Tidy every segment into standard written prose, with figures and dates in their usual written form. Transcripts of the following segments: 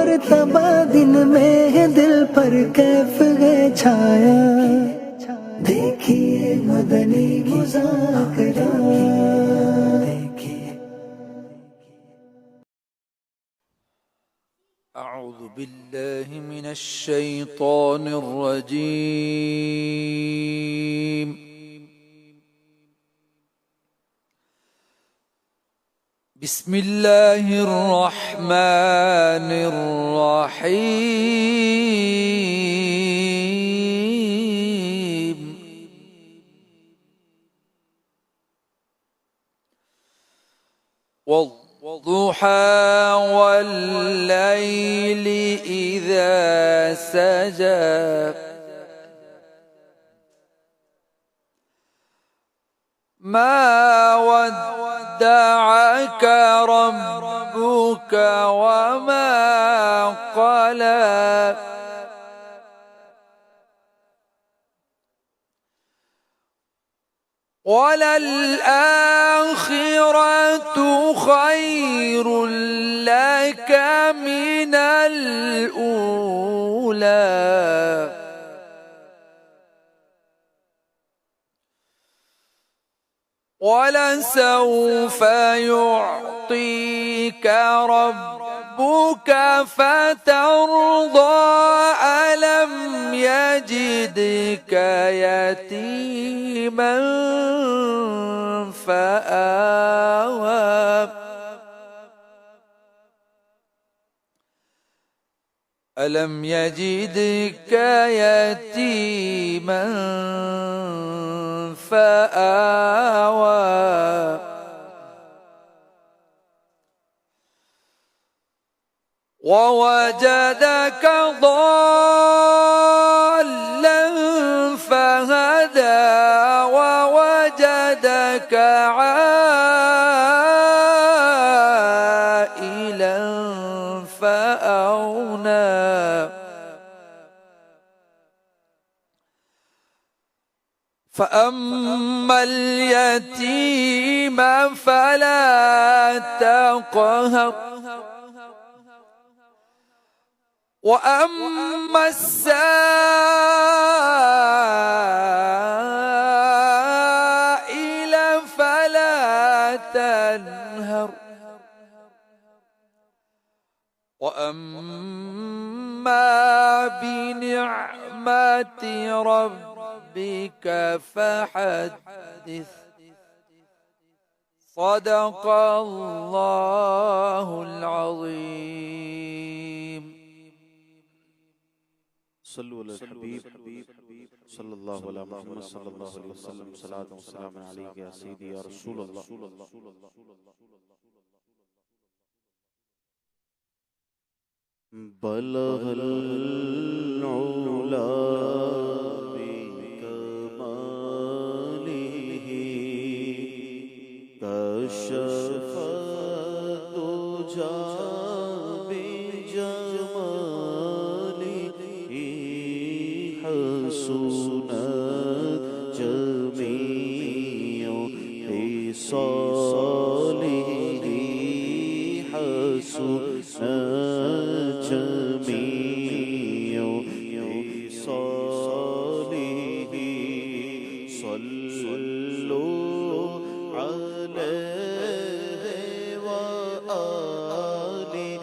مرتبہ دن میں دل پر کیف ہے چھایا، دیکھیے مدنی مذاکرہ۔ اعوذ باللہ من الشیطان الرجیم، بسم اللہ الرحمن الرحیم، والضحى والليل إذا سجى، ما ودعك ربك وما قلى، وللآخرة خير لك من الأولى، ولسوف يعطيك ربك فترضى، ألم يجدك يتيما فآوى، ألم يجدك يتيما فآوى، ووجدك ضالا فهدى، ووجدك عائلا فأغنى، فأما اليتيم فلا تقهر، وأما السائل فلا تنهر، وأما بنعمة ربك فحدث، صدق الله العظيم۔ صلو علی الحبیب صلی اللہ علیہ محمد صلی اللہ علیہ وسلم، صلاۃ و سلام علیک یا سیدی یا رسول اللہ۔ بلغ العلا بکمالہ، کشف الدجی حسنت جميع خصاله، حسنت جميع خصاله، صلوا عليه وآله،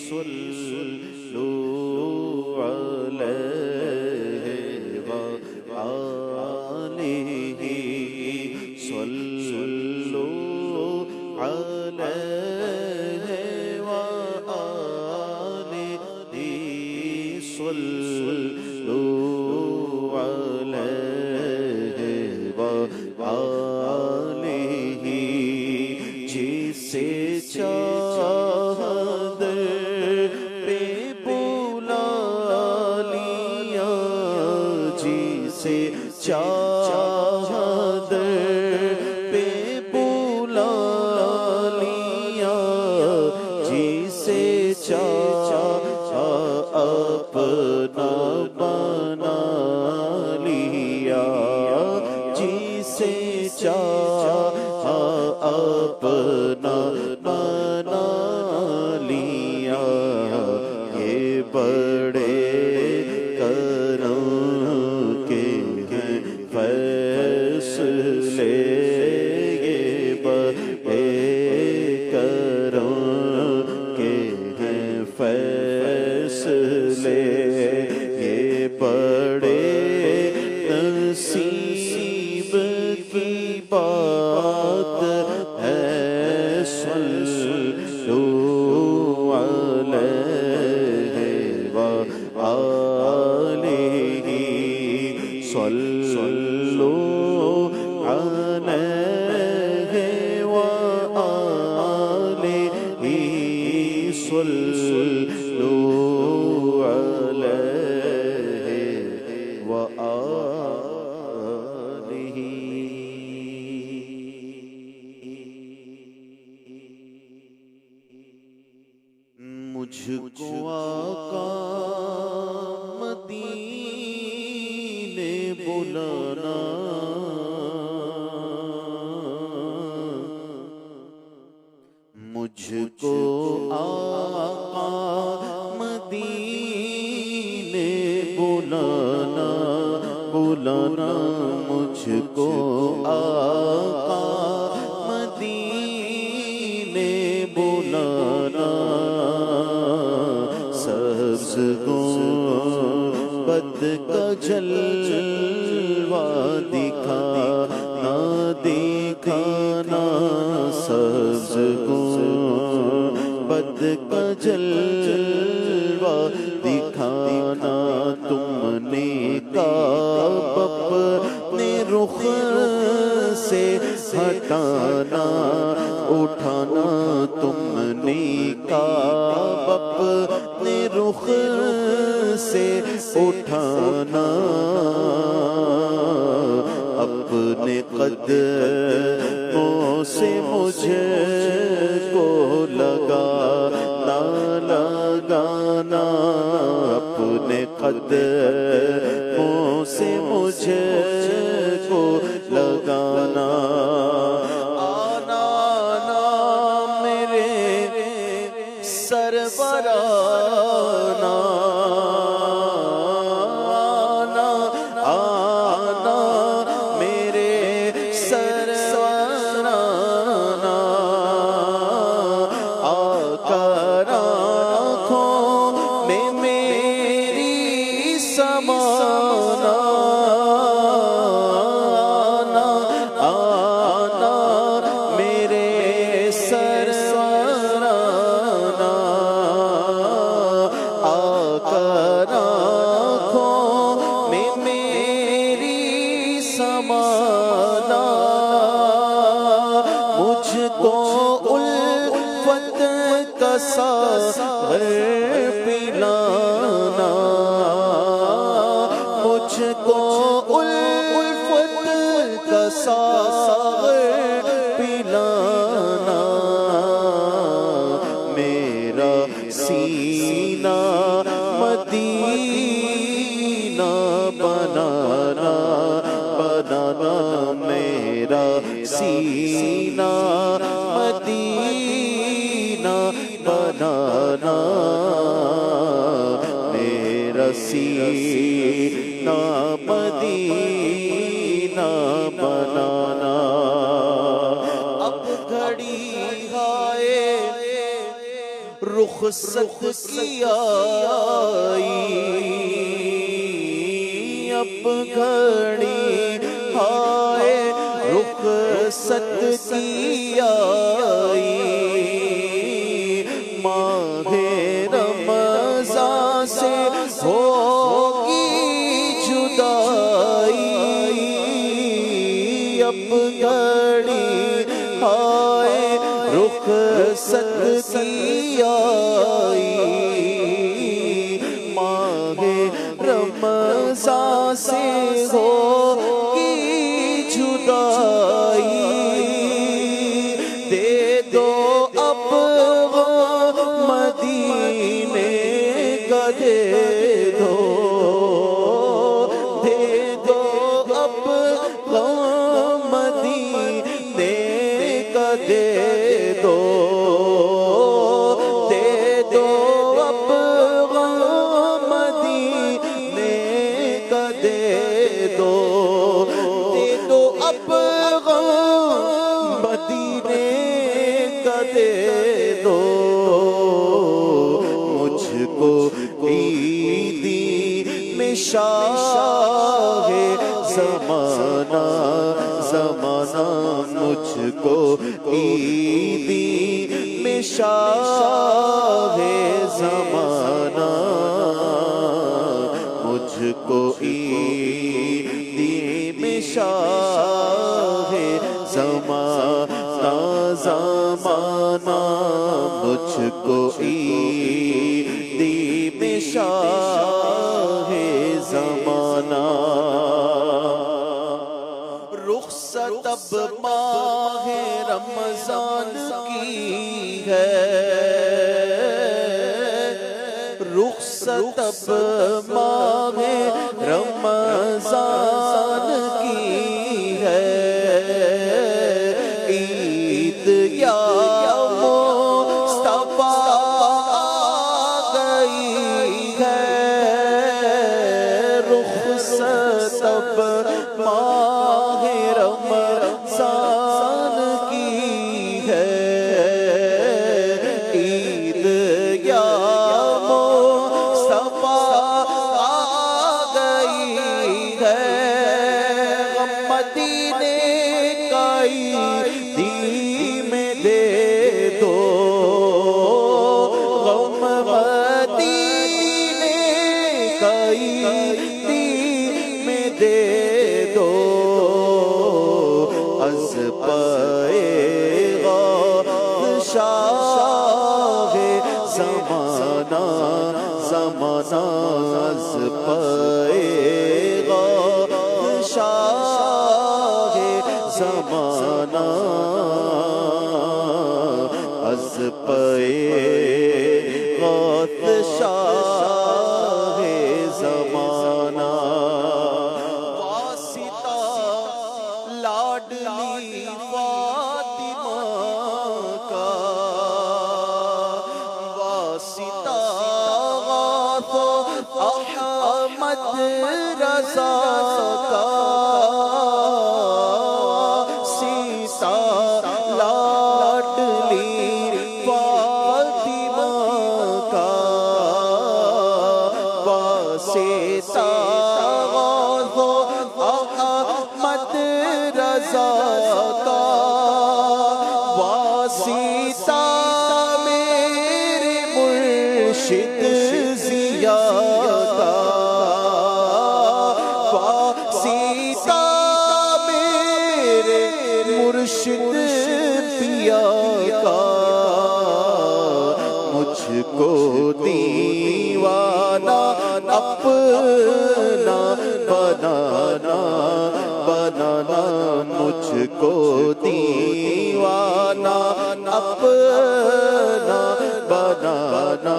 صلوا عليه وآله، صلوا عليه وآله، صلوا عليه وآله، جسے چاہا در پہ بلا لیا، جسے چاہا در پہ بلا لیا، جسے چاہا اپنا بنا لیا، جسے چاہا اپنا بنا لیا، صلوا علیہ وآلہ۔ مجھ کو آقا مدینے بلانا، مجھ کو آقا مدینے بلانا، بلانا مجھ کو آقا مدینے بلانا، سبز گنبد کا جلوہ دکھانا، دکھانا سبز گنبد کا جلوہ دکھانا، تم نے کعبہ اپنے رخ سے ہٹانا، اٹھانا تم نے کعبہ اپنے رخ سے اٹھانا، اپنے قدموں سے مجھے کو لگانا، لگانا اپنے قدموں سے مجھے کو لگانا، آنا نا میرے سربرانا، آنا آنا میرے سربرانا، آکر آنکھوں میں میری سمانا، آنا میرے سربرانا، آکر آنکھوں میں میری سمانا، مجھ کو الفت کا ساغر پلانا، مجھ کو الفت کا ساغر پلانا، میرا سینہ مدینہ بنانا، بنانا میرا سینہ مدینہ بنانا، میرا سینہ مدینہ بنانا، اب گھڑی آئے رخصت کی آئی، اب گھڑی آئے رخصت کی آئی، ماہ رمضان سے ہوگی جدائی، اب گھڑی آئے رخصت کی آئی، ماہ رمضان سے ہوگی جدائی، دے دو اب مدینے کا دے دو، دے دو اب مدینے کا دے دو، دے دو اب مدینے کا دے دو، دے دو اب مدینے کا دے دو، مجھ کو عیدی میں شاہ زمانہ، زمانہ مجھ کو عیدی میں شاہ زمانہ، مجھ کو عیدی میں شاہ زمانہ، زمانہ مجھ کو عید رخصت اب ماہ رمضان کی ہے، عید یا مصطفیٰ آ گئی ہے، رخصت اب ماہ رمضان کی ہے، عید یا مصطفیٰ آ گئی ہے، غم مدینے کا عیدی میں دے دو، غم مدینے کا عیدی میں دے دو، از پائے شاہ زمانہ زمانہ، از پائے شاہ زمانہ، از پائے شاہ زمانہ، واسطہ لاڈلی فاطمہ کا، واسطہ غوث احمد رضا کا، واسطہ لاڈلی فاطمہ کا، واسطہ غوث احمد رضا کا، واسطہ میرے مرشد ضیا کا، واسطہ میرے مرشد پیا کا، مجھ کو دیوانہ اپنا بنانا بنانا، مجھ کو دیوانہ اپنا بنانا،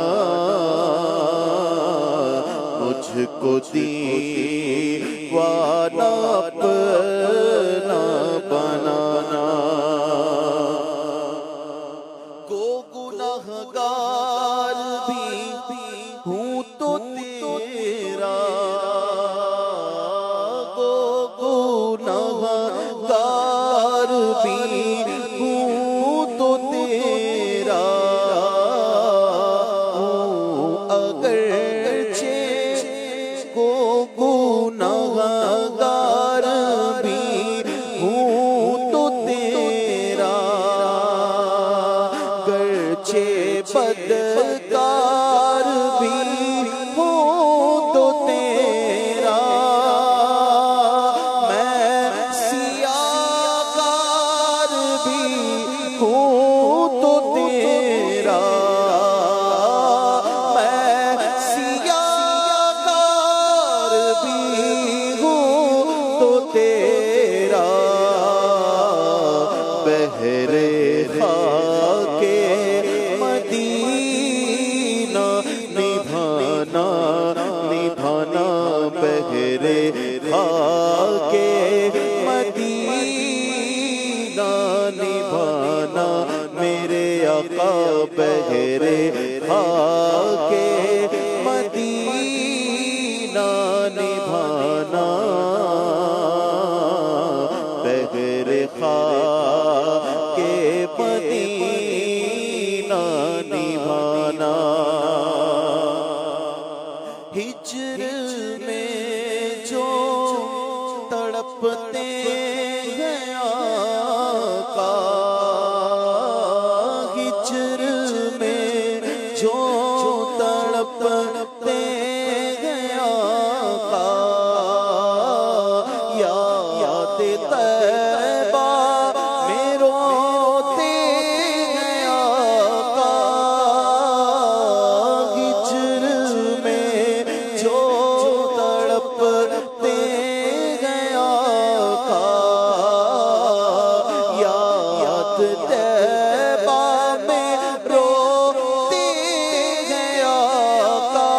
مجھ کو دیوانہ اپنا بنانا، کو گنہگار بھی ہوں تو تیرا، کو گنہگار بھی ہوں تو تیرا، اگرچہ کو گنہگار بھی ہوں تو تیرا، گرچہ بدکار بھی ہوں تو تیرا، میں سیاہ کار بھی ہوں تو تیرا، میں سیاہ کار بھی ہوں تو تیرا، بہرے خاک مدینہ نبھانا نبھانا، بہرے خاک مدینہ نبھانا، میرے آقا بہرے خاک مدینہ نبھانا، بہرے خاک مدینہ نبھانا، ہجر میں جو تڑپتے ہیں آقا، ہجر میں جو تڑپتے ہیں آقا، یاد طیبہ میں روتے ہیں آقا، ہجر میں جو تڑپتے ہیں آقا، یاد طیبہ میں روتے ہیں آقا،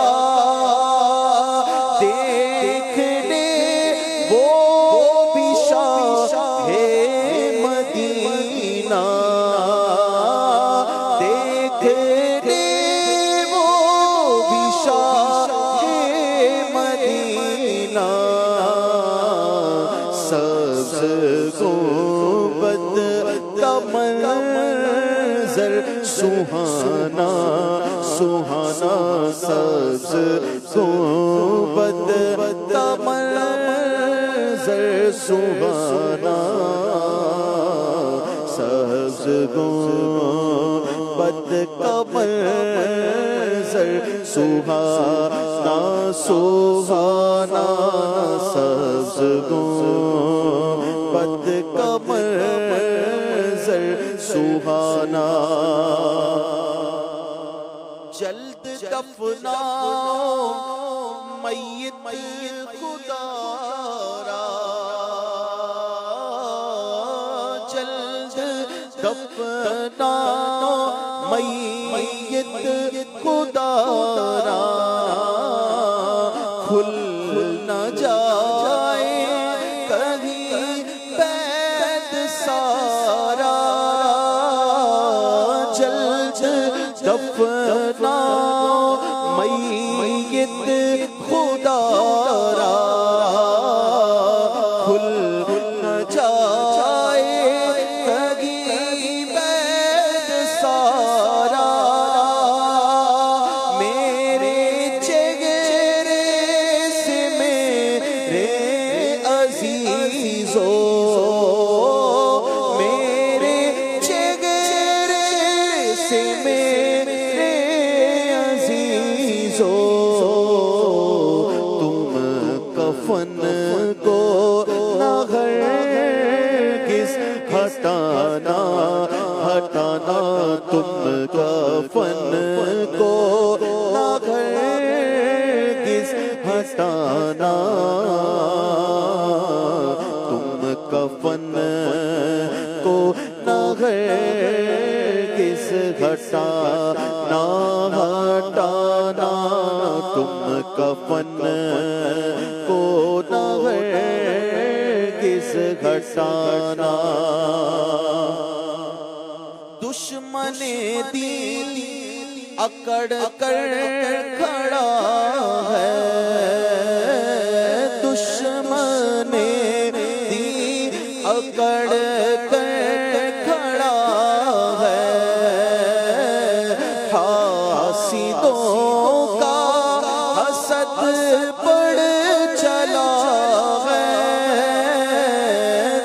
منظر سہانا سہانا سبز گنبد کا منظر سہانا سبز گنبد کا منظر سہانا سہانا سبز گنبد کا منظر سہانا جلد دفناؤ میت خدا را جلد دفناؤ میت خدا را کھل نہ جائے کہیں پید سارا جلد دفناؤ میت خدا را کھل نہ جائے کہیں پید سارا میرے چہرے سے میرے عزیزو میرے چہرے سے میرے عزیزو تم کفن کو نہ ہرگز ہٹانا ہٹانا تم کفن کو نہ ہرگز ہٹانا تم کفن کو نہ ہرگز ہٹانا ہٹانا تم کفن کو نہ ہرگز ہٹانا دشمن دین اکڑ کر کھڑا ہے دشمن دین اکڑ کر کھڑا ہے حاسدوں کا حسد بڑھ چلا ہے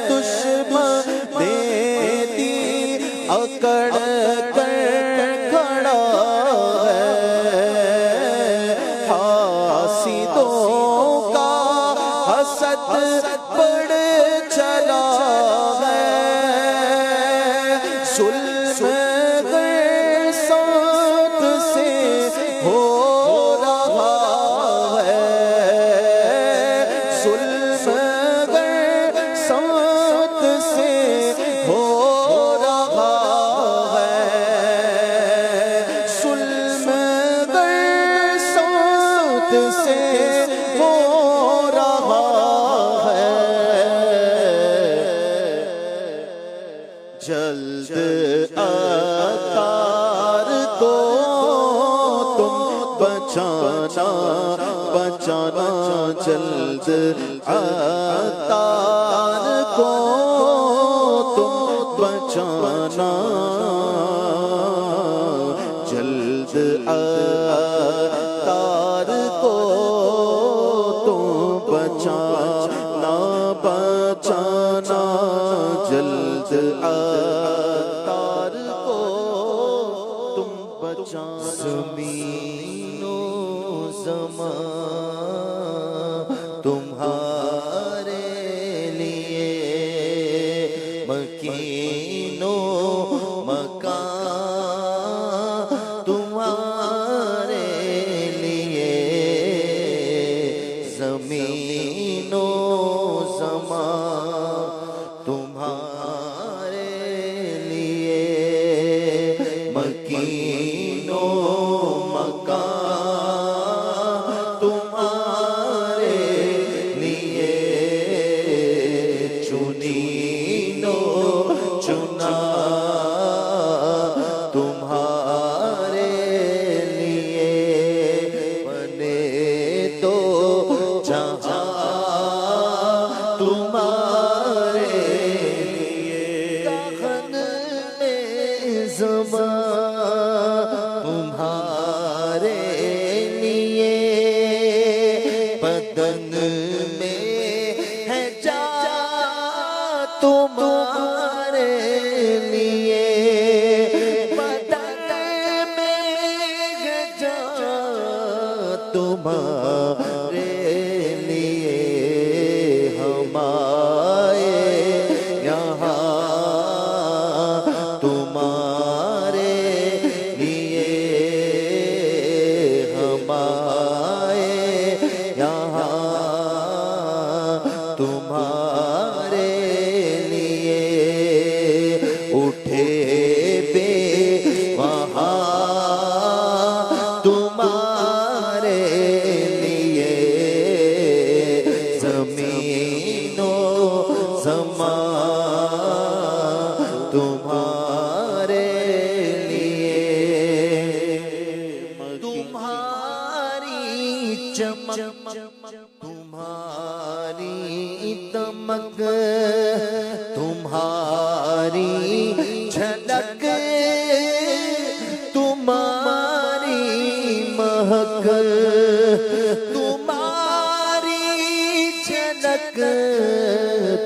دشمن دین اکڑ کر کھڑا ہے حاسدوں کا حسد بڑھ چلا ہے ظلم ساتھ سے ہو رہا ہے ظلم ساتھ سے ہو رہا ہے ظلم ساتھ سے ہو رہا ہے جلد اتار دو تم بچانا بچانا جلد اتار کو تم بچانا جلد اتار کو تم بچانا بچانا جلد اتار کو تم بچانا زمین و زمان تمہارے لیے مکین و مکان تمہارے لیے زمین و زمان تمہارے لیے مکین و مکان تمہارے بدن میں ہے جان تمہارے لیے، بدن میں ہے جان تمہارے لیے، ہمارے یہاں تمہارے لیے، ہمارے یہاں تمہارے لیے، اٹھے بے وہاں تمہارے لیے، زمین و زمان تمہارے لیے، تمہاری چمک تمہاری دمک تمہاری جھلک تمہاری مہک، تمہاری جھلک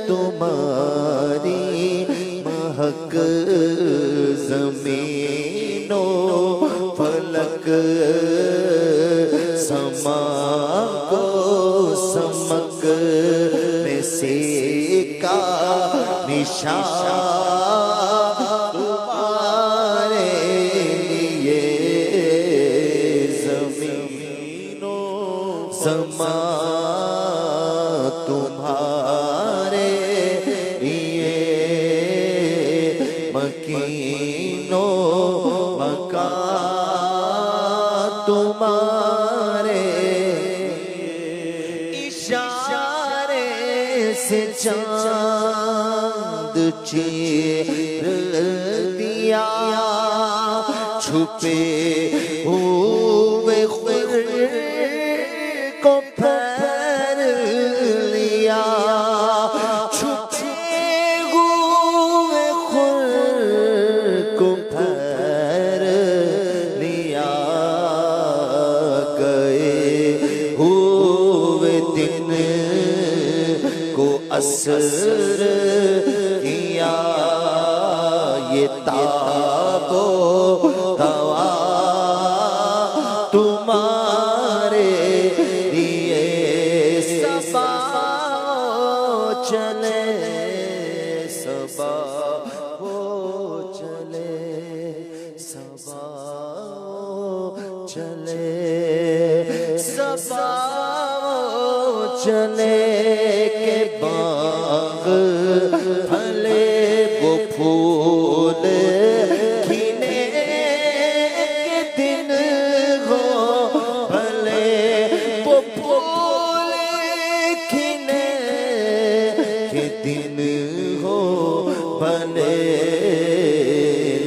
تمہاری مہک، زمین و فلک سما کو سمک میں سے کا نشان تمہارے لیے، زمین و زمان تمہارے لیے، مکین و مکان تمہارے، اشارے سے چاند چیر دیا، چھپے ہوئے خور کو پھیر لیا، چھپے ہوئے خور کو پھیر لیا، گئے ہوئے دن کو اثر کیا، یہ تاب و ہوا تمہارے لیے، صبا چلے صبا ہو چلے، صبا چلے صبا چلے، کہ باغ پھلے وہ پھول کھلے، کے دن ہو بھلے وہ پھول کھلے، کے دن ہو بھلے،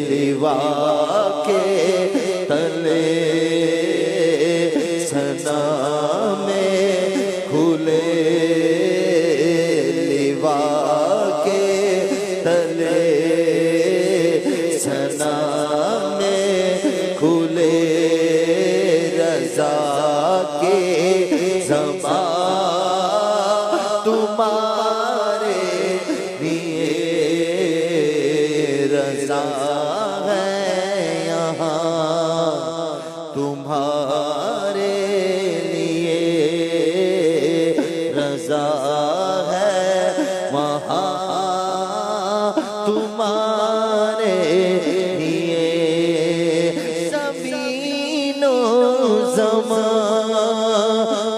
لیوا کے تلے سنا میں کھلے، لیوا کے تلے سنا میں کھلے، رضا کے زمان تمہارے لیے، رضا ہے یہاں تمہارے لیے، رضا ہے وہاں تمہارے لیے، زمین و زمان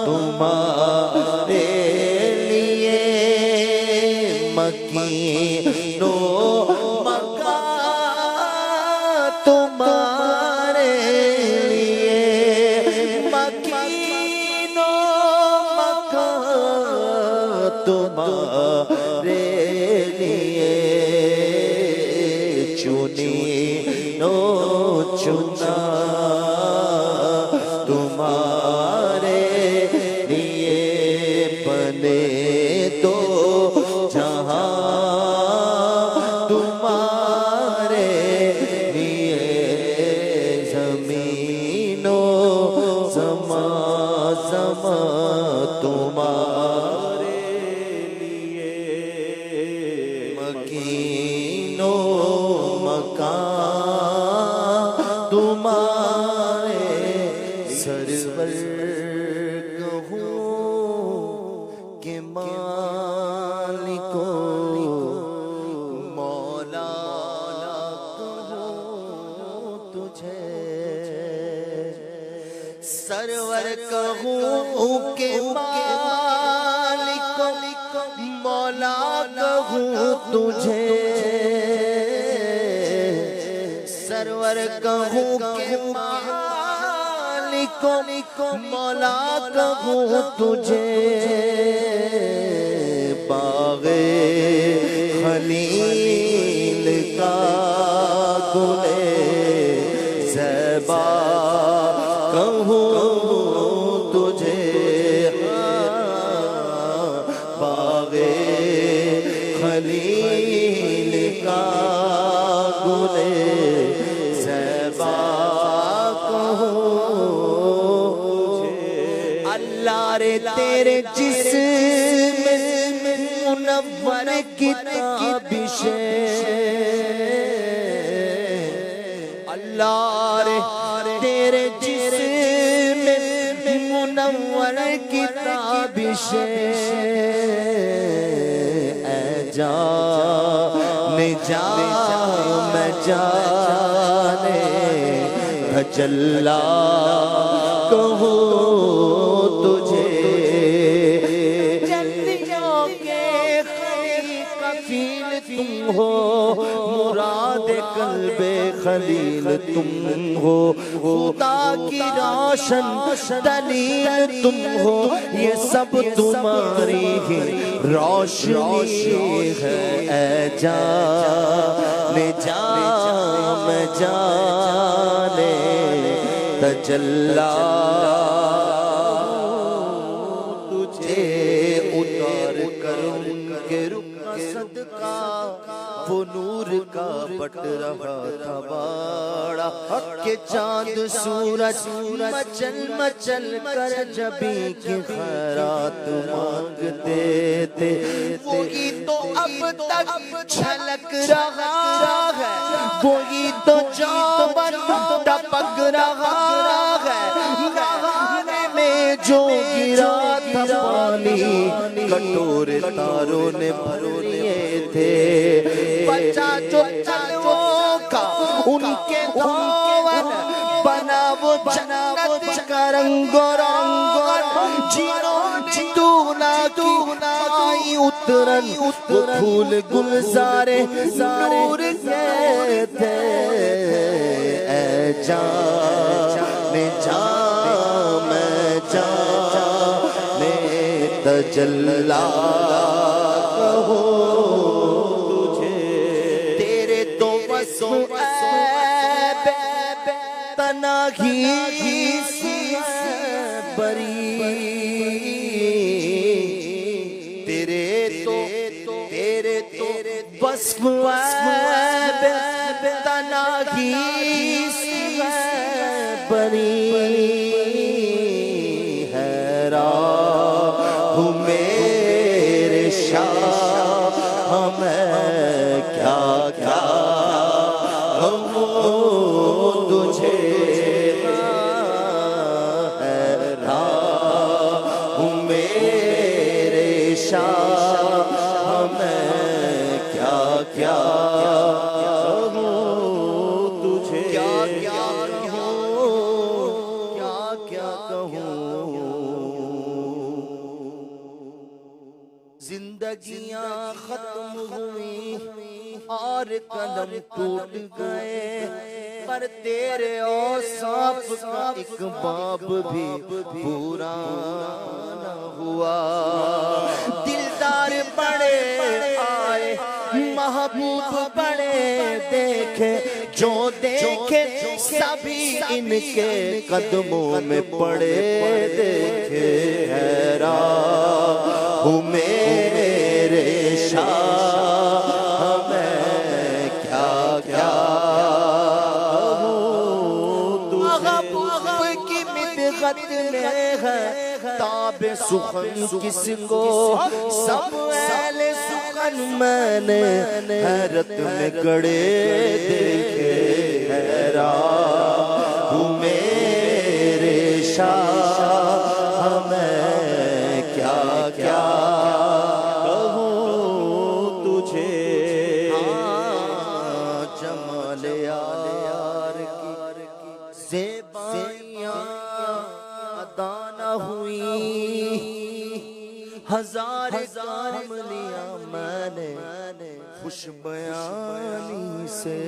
تمہارے لیے، مکین و مکان تمہارے لیے، مکین و مکان تمہارے لیے، چنی نو چنا تمہارے لیے، بنے تو جہاں تمہارے لیے، زمین و زمان تمہارے لیے مکین و مکان تمہارے سرور کہوں کہ مالک مولا کہوں تجھے سرور کہوں کہ مالک مولا کہوں تجھے سرور کہوں کہ مالک مولا کہوں تجھے باغ خلیل کا گلے زیبا کہوں تجھے باغ خلیل کا گلے زیبا کہوں اللہ رے تیرے جسم منور کتابش اللہ رے تیرے جسم منور کتابش اے جان میں جانے تجلا کہوں تجھے جنتیوں کے کفیل تم ہو مراد قلب خلیل تم ہو خدا کی روشن دلیل تم ہو یہ سب تمہاری ہی روشنی ہے اے جان میں جانے تجلا تجھے اتار کر ان کے رخ صدقہ وہ نور کا بٹ رہا تھا باڑا کہ چاند سورج مچل مچل کر جبی کی خیرات مانگتے تھے وہی تو اب تک چھلک رہا ہے وہی تو جاون ٹپک رہا ہے گہانے میں جو گرا تھا پانی کٹورے تاروں نے بھر لیے تھے بچہ جو چلووں کا ان کے دھون بنا وہ جنت کا رنگ و رنگ جنہوں نے دونا آئی اترن وہ پھول گلزارے نور کے تھے اے جان میں جانے تجلا کہو تیرے تو وصف عیب تناہی سی بری تیرے تو وصف عیب تناہی سی بری حیران میرے شاہ ہمیں کیا کیا تجھے حیران میرے شاہ ہمیں کیا کیا تجھے کیا کیا زندگیاں ختم ہوئی اور قلم ٹوٹ گئے پر تیرے اوصاف کا ایک باب بھی پورا نہ ہوا دلدار بڑے آئے محبوب بڑے دیکھے جو دیکھے سبھی ان کے قدموں میں پڑے دیکھے حیران ہوں میرے شاہ ہمیں کیا کیا محبوب کی مدحت میں ہے تاب سخن کس کو سب اہل سخن میں نے حیرت میں گڑے دیکھے حیران ہوں میرے شاہ میں کیا کیا کہوں تجھے جمال یار کی زیبائیاں ادا نہ ہوئی ہزار کام لیا میں نے خوش بیانی سے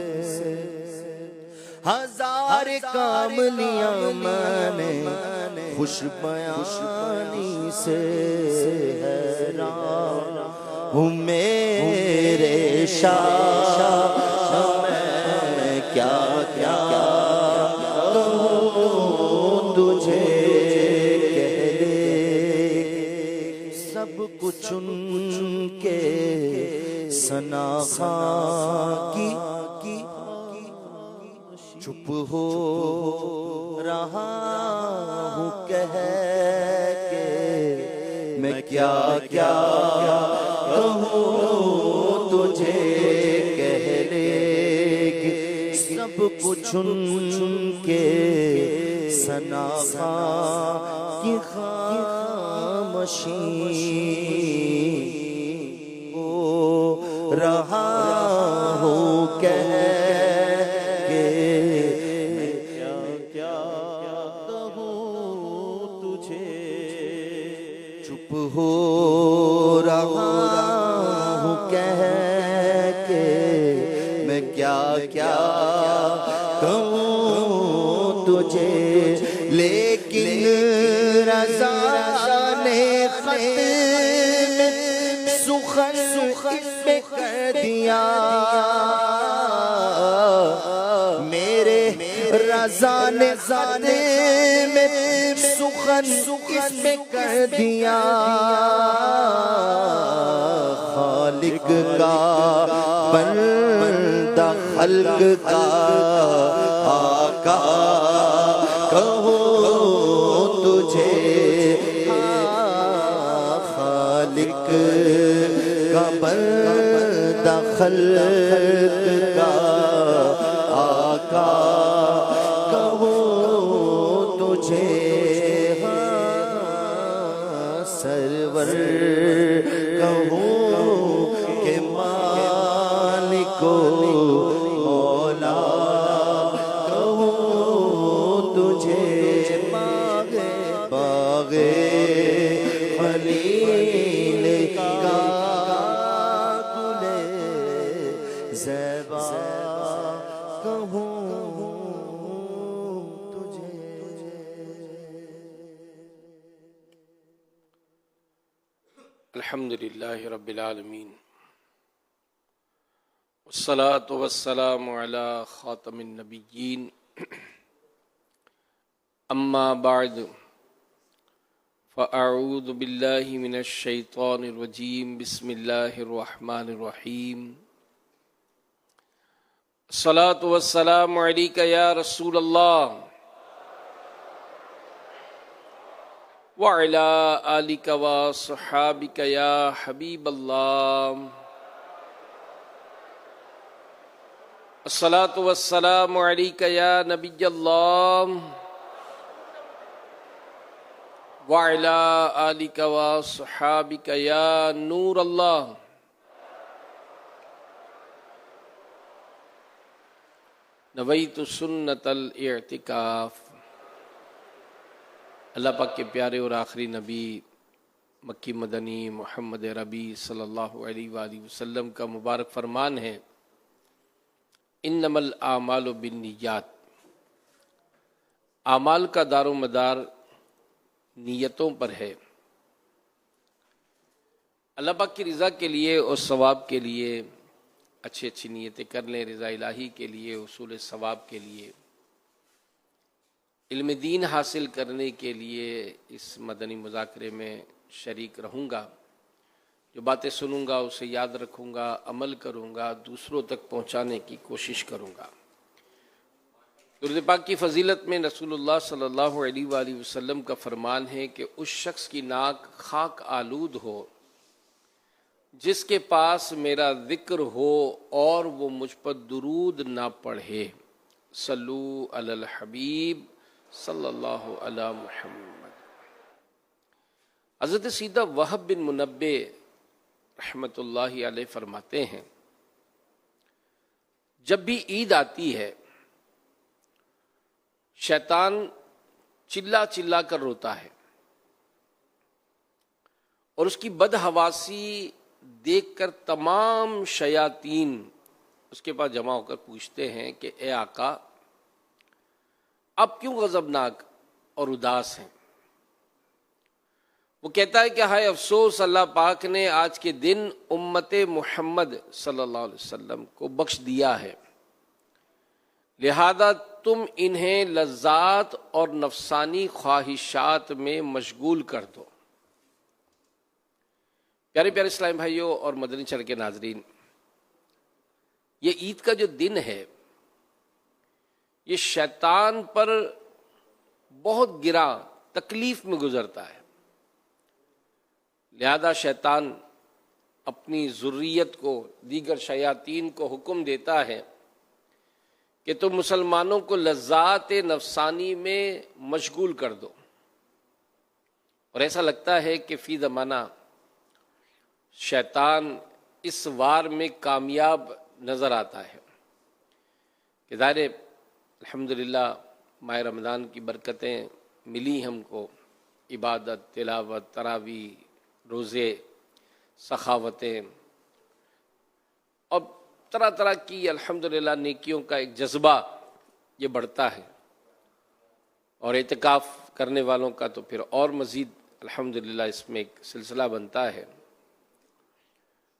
ہزار کام لیا میں نے خوش بیانی سے حیران ہوں میرے شاہ میں کیا کیا کہوں تجھے کہہ دے سب کچھ چن کے ثنا خاں کی چپ ہو رہا ہوں کہہ کے میں کیا کیا کہوں تجھے کہہ لے کہ سب کچھ چن کے ثنا خاں کی خاموشی ہو رہا ہوں کہہ ہو رہا ہوں کہہ کے میں کیا کیا کہوں تجھے لیکن رضا نے خط میں سخن میں کر دیا میرے رضا نے خط میں سخن اس میں کر دیا خالق کا بندہ خلق کا آقا کہوں تجھے خالق کا بندہ خلق کا آقا کہوں تجھے سرور کہوں کہ مالک مولا کہوں تجھے باغ خلیل کا گل زیبا کہوں الحمدللہ رب العالمین والصلاة والسلام علی خاتم النبیین اما بعد فاعوذ باللہ من الشیطان الرجیم بسم اللہ الرحمن الرحیم الصلاة والسلام علیک یا رسول اللہ وعلى آلك وصحابك يا حبيب الله الصلاة والسلام عليك يا نبي الله وعلى آلك وصحابك يا نور الله نويت سنة الاعتكاف اللہ پاک کے پیارے اور آخری نبی مکی مدنی محمد ربی صلی اللہ علیہ وآلہ وسلم کا مبارک فرمان ہے انما الاعمال بالنیات اعمال کا دار و مدار نیتوں پر ہے اللہ پاک کی رضا کے لیے اور ثواب کے لیے اچھی اچھی نیتیں کر لیں رضا الہی کے لیے حصول ثواب کے لیے علم دین حاصل کرنے کے لیے اس مدنی مذاکرے میں شریک رہوں گا جو باتیں سنوں گا اسے یاد رکھوں گا عمل کروں گا دوسروں تک پہنچانے کی کوشش کروں گا درود پاک کی فضیلت میں رسول اللہ صلی اللہ علیہ وآلہ وسلم کا فرمان ہے کہ اس شخص کی ناک خاک آلود ہو جس کے پاس میرا ذکر ہو اور وہ مجھ پر درود نہ پڑھے۔ صلو علی الحبیب صلی اللہ علی محمد۔ حضرت سیدہ وہب بن منبع رحمۃ اللہ علیہ فرماتے ہیں جب بھی عید آتی ہے شیطان چلا چلا کر روتا ہے اور اس کی بدحواسی دیکھ کر تمام شیاطین اس کے پاس جمع ہو کر پوچھتے ہیں کہ اے آقا اب کیوں غضبناک اور اداس ہیں؟ وہ کہتا ہے کہ ہائے افسوس، اللہ پاک نے آج کے دن امت محمد صلی اللہ علیہ وسلم کو بخش دیا ہے، لہذا تم انہیں لذات اور نفسانی خواہشات میں مشغول کر دو۔ پیارے پیارے اسلام بھائیوں اور مدنی چینل کے ناظرین، یہ عید کا جو دن ہے یہ شیطان پر بہت گراں تکلیف میں گزرتا ہے، لہذا شیطان اپنی ذریت کو، دیگر شیاطین کو حکم دیتا ہے کہ تم مسلمانوں کو لذات نفسانی میں مشغول کر دو، اور ایسا لگتا ہے کہ فی زمانہ شیطان اس وار میں کامیاب نظر آتا ہے کہ ظاہر الحمدللہ ماہ رمضان کی برکتیں ملی ہم کو، عبادت، تلاوت، تراویح، روزے، سخاوتیں اور طرح طرح کی الحمدللہ نیکیوں کا ایک جذبہ یہ بڑھتا ہے، اور اعتکاف کرنے والوں کا تو پھر اور مزید الحمدللہ اس میں ایک سلسلہ بنتا ہے۔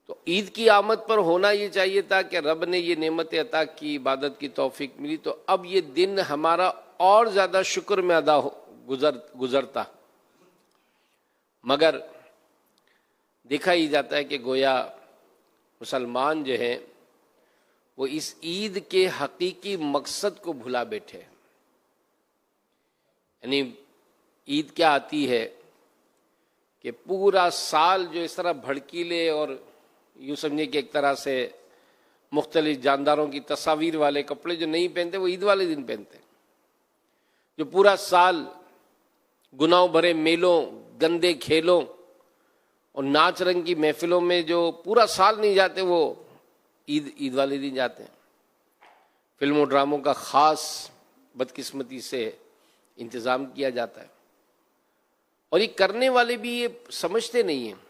تو عید کی آمد پر ہونا یہ چاہیے تھا کہ رب نے یہ نعمت عطا کی، عبادت کی توفیق ملی، تو اب یہ دن ہمارا اور زیادہ شکر میں گزرتا، مگر دیکھا ہی جاتا ہے کہ گویا مسلمان جو ہیں وہ اس عید کے حقیقی مقصد کو بھلا بیٹھے، یعنی عید کیا آتی ہے کہ پورا سال جو اس طرح بھڑکیلے اور یوں سمجھے کہ ایک طرح سے مختلف جانداروں کی تصاویر والے کپڑے جو نہیں پہنتے وہ عید والے دن پہنتے ہیں، جو پورا سال گناہوں بھرے میلوں، گندے کھیلوں اور ناچ رنگ کی محفلوں میں جو پورا سال نہیں جاتے وہ عید والے دن جاتے ہیں۔ فلموں ڈراموں کا خاص بدقسمتی سے انتظام کیا جاتا ہے، اور یہ کرنے والے بھی یہ سمجھتے نہیں ہیں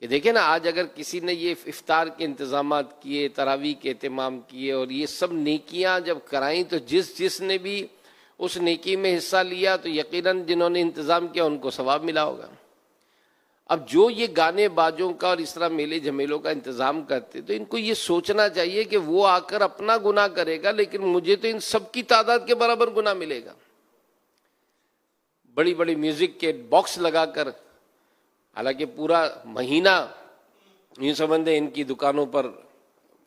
کہ دیکھیں نا، آج اگر کسی نے یہ افطار کے انتظامات کیے، تراویح کے اہتمام کیے اور یہ سب نیکیاں جب کرائیں تو جس نے بھی اس نیکی میں حصہ لیا تو یقیناً جنہوں نے انتظام کیا ان کو ثواب ملا ہوگا۔ اب جو یہ گانے باجوں کا اور اس طرح میلے جھمیلوں کا انتظام کرتے تو ان کو یہ سوچنا چاہیے کہ وہ آ کر اپنا گناہ کرے گا لیکن مجھے تو ان سب کی تعداد کے برابر گناہ ملے گا۔ بڑی بڑی میوزک کے باکس لگا کر، حالانکہ پورا مہینہ یوں سمجھتے ان کی دکانوں پر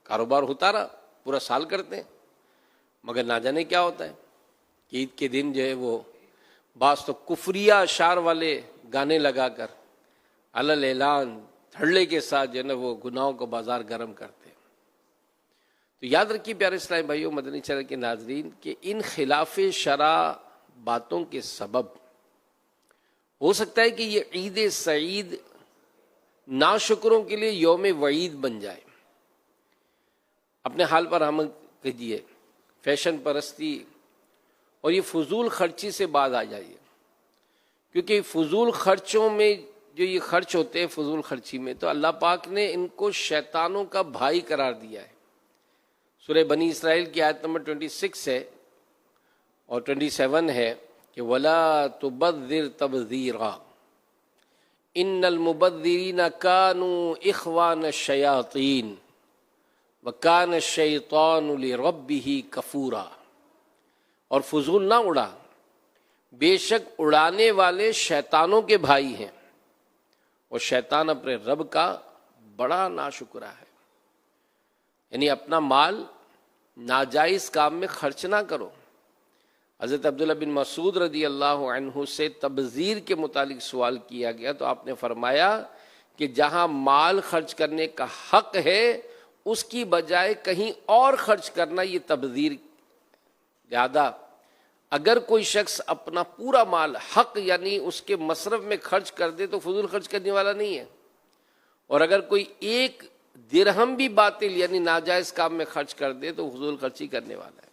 کاروبار ہوتا رہا، پورا سال کرتے ہیں، مگر نہ جانے کیا ہوتا ہے کہ عید کے دن جو ہے وہ بعض تو کفریہ اشعار والے گانے لگا کر علل اعلان دھڑلے کے ساتھ جو ہے نا وہ گناہوں کو بازار گرم کرتے ہیں۔ تو یاد رکھیے پیارے اسلامی بھائیوں، مدنی چینل کے ناظرین، کہ ان خلاف شرع باتوں کے سبب ہو سکتا ہے کہ یہ عید سعید ناشکروں کے لیے یوم وعید بن جائے۔ اپنے حال پر عمل کیجیے، فیشن پرستی اور یہ فضول خرچی سے باز آ جائیے، کیونکہ فضول خرچوں میں جو یہ خرچ ہوتے ہیں، فضول خرچی میں، تو اللہ پاک نے ان کو شیطانوں کا بھائی قرار دیا ہے۔ سورہ بنی اسرائیل کی آیت نمبر 26 ہے اور 27 ہے کہ وَلَا تُبَذِّرْ تَبْذِيرًا إِنَّ الْمُبَذِّرِينَ كَانُوا إِخْوَانَ الشَّيَاطِينِ وَكَانَ الشَّيْطَانُ لِرَبِّهِ كَفُورًا، اور فضول نہ اڑا، بے شک اڑانے والے شیطانوں کے بھائی ہیں اور شیطان اپنے رب کا بڑا ناشکرا ہے۔ یعنی اپنا مال नाजायज काम में खर्च ना करो। हज़रत अब्दुल्ला बिन मसूद रदी अल्लाह अन्हु से तबज़ीर के मुतालिक सवाल किया गया तो आपने फरमाया कि जहाँ माल खर्च करने का हक है उसकी बजाय कहीं और खर्च करना ये तबज़ीर। ज़्यादा अगर कोई शख्स अपना पूरा माल हक यानी उसके मसरफ में खर्च कर दे तो फजूल खर्च करने वाला नहीं है, और अगर कोई एक दिरहम भी बातिल यानी नाजायज़ काम में खर्च कर दे तो फजूल खर्ची करने वाला है।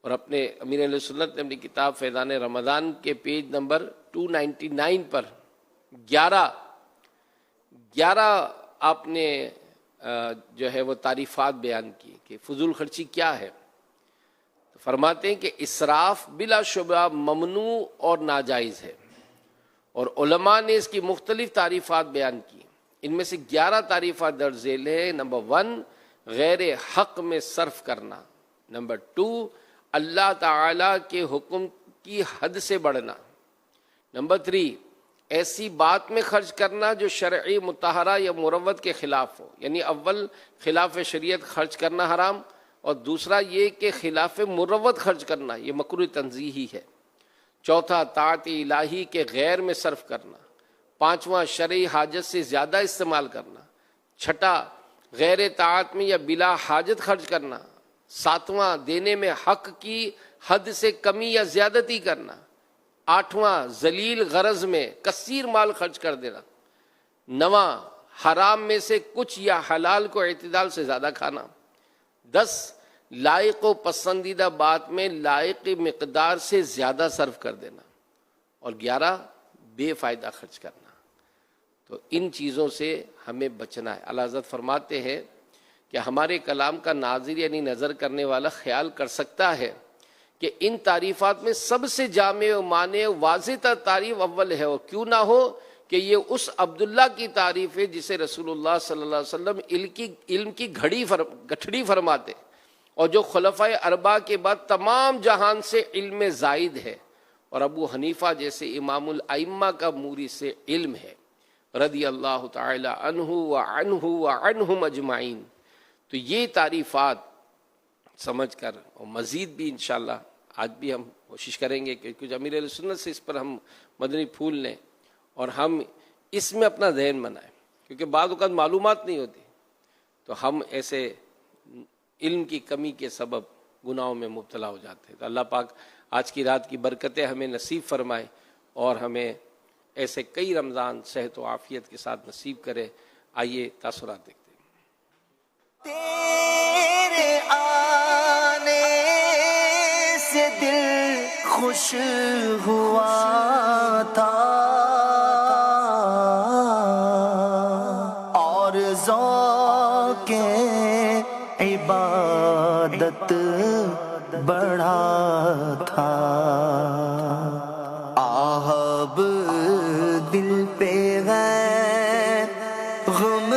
और अपने अमीर अहले सुन्नत ने अपनी किताब फैज़ान रमज़ान के पेज नंबर 299 पर 11 आपने जो है वो तारीफ़ात बयान की कि फजूल खर्ची क्या है। तो फरमाते हैं कि इसराफ बिलाशुबा ममनू और नाजायज़ है, और उलमा ने इसकी मुख्तलिफ तारीफ़ात बयान की। इनमें से 11 तारीफ़ात दर्ज झेल है। नंबर 1 गैर हक़ में सर्फ करना, नंबर 2 अल्लाह ताला के हुक्म की हद से बढ़ना, नंबर 3 ऐसी बात में खर्च करना जो शरई मुताहरा या मुरव्वत के खिलाफ हो, यानी अव्वल खिलाफ शरीयत खर्च करना हराम, और दूसरा ये कि खिलाफ मुरव्वत खर्च करना ये मकरूह तंज़ीही है। चौथा ताअत इलाही के गैर में सर्फ करना, पांचवा शरई हाजत से ज़्यादा इस्तेमाल करना, छठा गैर ताअत में या बिला हाजत खर्च करना, सातवां देने में हक की हद से कमी या ज़्यादती करना, आठवां जलील गरज में कसीर माल खर्च कर देना, नवां हराम में से कुछ या हलाल को इत्तिदाल से ज़्यादा खाना, 10 लायक व पसंदीदा बात में लायक मिकदार से ज़्यादा सर्फ कर देना, और 11 बेफ़ायदा खर्च करना। तो इन चीज़ों से हमें बचना है। आला हज़रत फरमाते हैं कि हमारे कलाम का नाज़िर यानी नज़र करने वाला ख्याल कर सकता है कि इन तारीफ़ात में सबसे जामे व माने वाज़िह तारीफ़ अव्वल है, और क्यों ना हो कि ये उस अब्दुल्ला की तारीफ़ है जिसे रसूलुल्लाह सल्लल्लाहु अलैहि वसल्लम इल्म की गठड़ी फरमाते, और जो खुलफ़ाए अरबा के बाद तमाम जहान से इल्म ज़ायद है, और अबू हनीफ़ा जैसे इमामुल अइम्मा का मूरी से इल्म है रदी अल्लाह ताला अन्हु व अन्हुम अजमाइन। तो ये तारीफ़ात समझ कर, और मज़ीद भी इंशाअल्लाह आज भी हम कोशिश करेंगे कि कुछ अमीर अहले सुन्नत से इस पर हम मदनी फूल लें और हम इसमें अपना ज़हन बनाएं, क्योंकि बाद वक़्त मालूमात नहीं होती तो हम ऐसे इल्म की कमी के सबब गुनाहों में मुब्तला हो जाते हैं। तो अल्लाह पाक आज की रात की बरकतें हमें नसीब फरमाए और हमें ऐसे कई रमज़ान सेहत व आफ़ियत के साथ नसीब करे। आइए तासुरात देखते हैं। तेरे आने से दिल खुश हुआ था और ज़ौक़े इबादत बढ़ा था। आहब दिल पे गैर गम